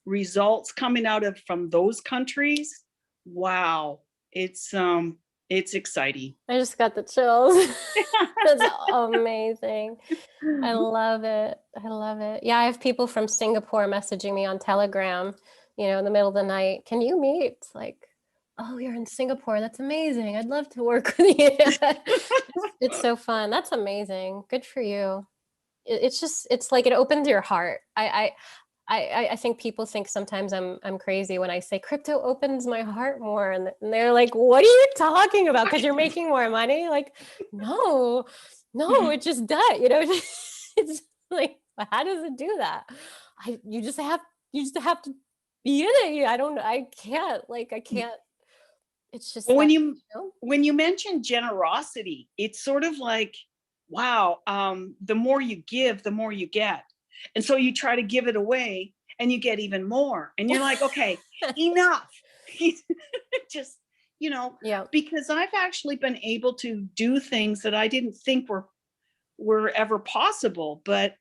results coming out of from those countries, wow, it's exciting. I just got the chills. That's amazing. I love it. I love it. Yeah, I have people from Singapore messaging me on Telegram, you know, in the middle of the night. Can you meet? It's like, oh, you're in Singapore. That's amazing. I'd love to work with you. It's so fun. That's amazing. Good for you. It's just, it's like it opens your heart. I think people think sometimes I'm crazy when I say crypto opens my heart more, and they're like, what are you talking about? Because you're making more money? Like, no, it just does, you know. It's like, how does it do that? You just have to be in it. I can't. It's just when that, you know? When you mention generosity, it's sort of like, wow, the more you give, the more you get. And so you try to give it away and you get even more. And you're like, okay, enough. Just, you know, because I've actually been able to do things that I didn't think were ever possible. But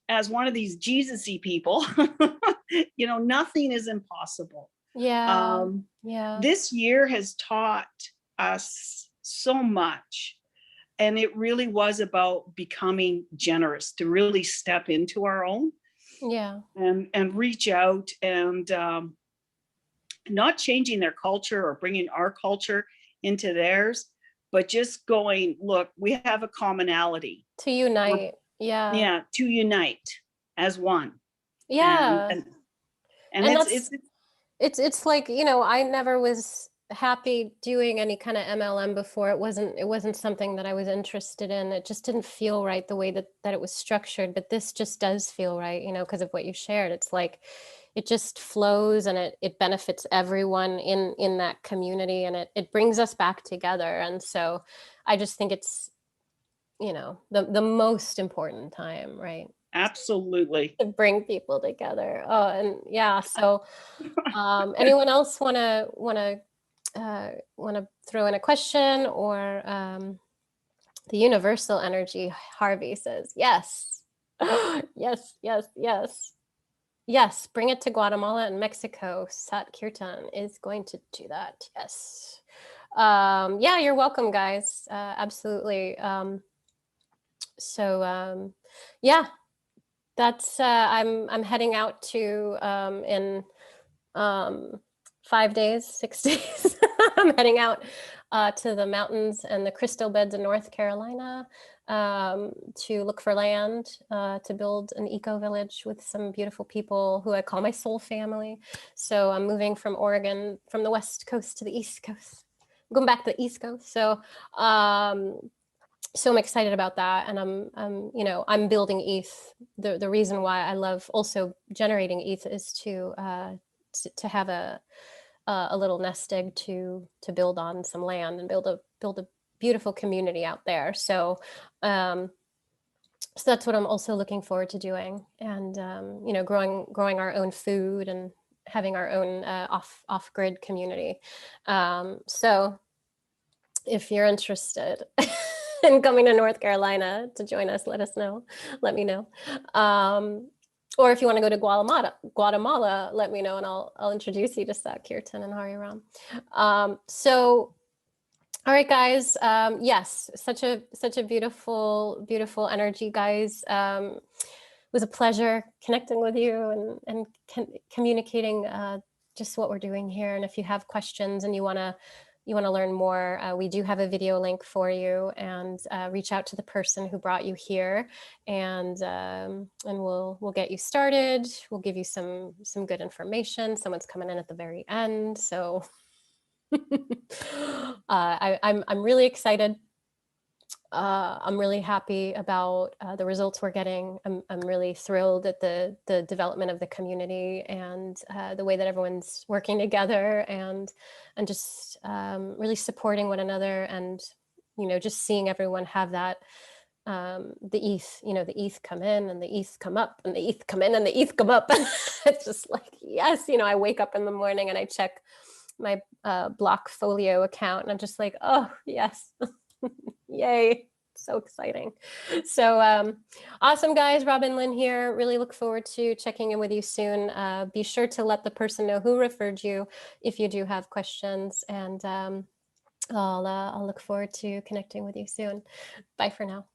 as one of these Jesus-y people, you know, nothing is impossible. This year has taught us so much. And it really was about becoming generous, to really step into our own, and reach out, and not changing their culture or bringing our culture into theirs, but just going, look, we have a commonality. To unite. To unite as one. And it's like, you know, I never was happy doing any kind of MLM before. It wasn't something that I was interested in. It just didn't feel right the way that it was structured. But this just does feel right, you know, because of what you shared. It's like it just flows, and it benefits everyone in that community, and it brings us back together. And so I just think it's, you know, the most important time, right? Absolutely. To bring people together. Oh, and yeah. So anyone else want to throw in a question, or the universal energy? Harvey says yes. Yes, bring it to Guatemala and Mexico. Sat Kirtan is going to do that. Yes. Yeah, you're welcome, guys. Absolutely. Yeah, that's I'm heading out to in 5 days, 6 days. I'm heading out to the mountains and the crystal beds in North Carolina to look for land, to build an eco village with some beautiful people who I call my soul family. So I'm moving from Oregon, from the West Coast to the East Coast. I'm going back to the East Coast. So I'm excited about that, and I'm building ETH. The reason why I love also generating ETH is to have a little nest egg to build on some land and build a beautiful community out there. So that's what I'm also looking forward to doing, and growing our own food and having our own off-grid community. So if you're interested in coming to North Carolina to join us, let me know. Or if you want to go to Guatemala, let me know, and I'll introduce you to Sat Kirtan and Hari Ram. So, all right, guys. Yes, such a beautiful energy, guys. It was a pleasure connecting with you and communicating just what we're doing here. And if you have questions and you want to learn more, we do have a video link for you, and reach out to the person who brought you here, and we'll get you started. We'll give you some good information. Someone's coming in at the very end, so I'm really excited. I'm really happy about the results we're getting. I'm really thrilled at the development of the community and the way that everyone's working together and just really supporting one another, and just seeing everyone have that the ETH, the ETH come in and the ETH come up and the ETH come in and the ETH come up. It's just like, yes, I wake up in the morning and I check my Blockfolio account and I'm just like, oh yes, yay, so exciting. So awesome, guys. Robyn, Lynn here. Really look forward to checking in with you soon. Be sure to let the person know who referred you if you do have questions, and I'll look forward to connecting with you soon. Bye for now.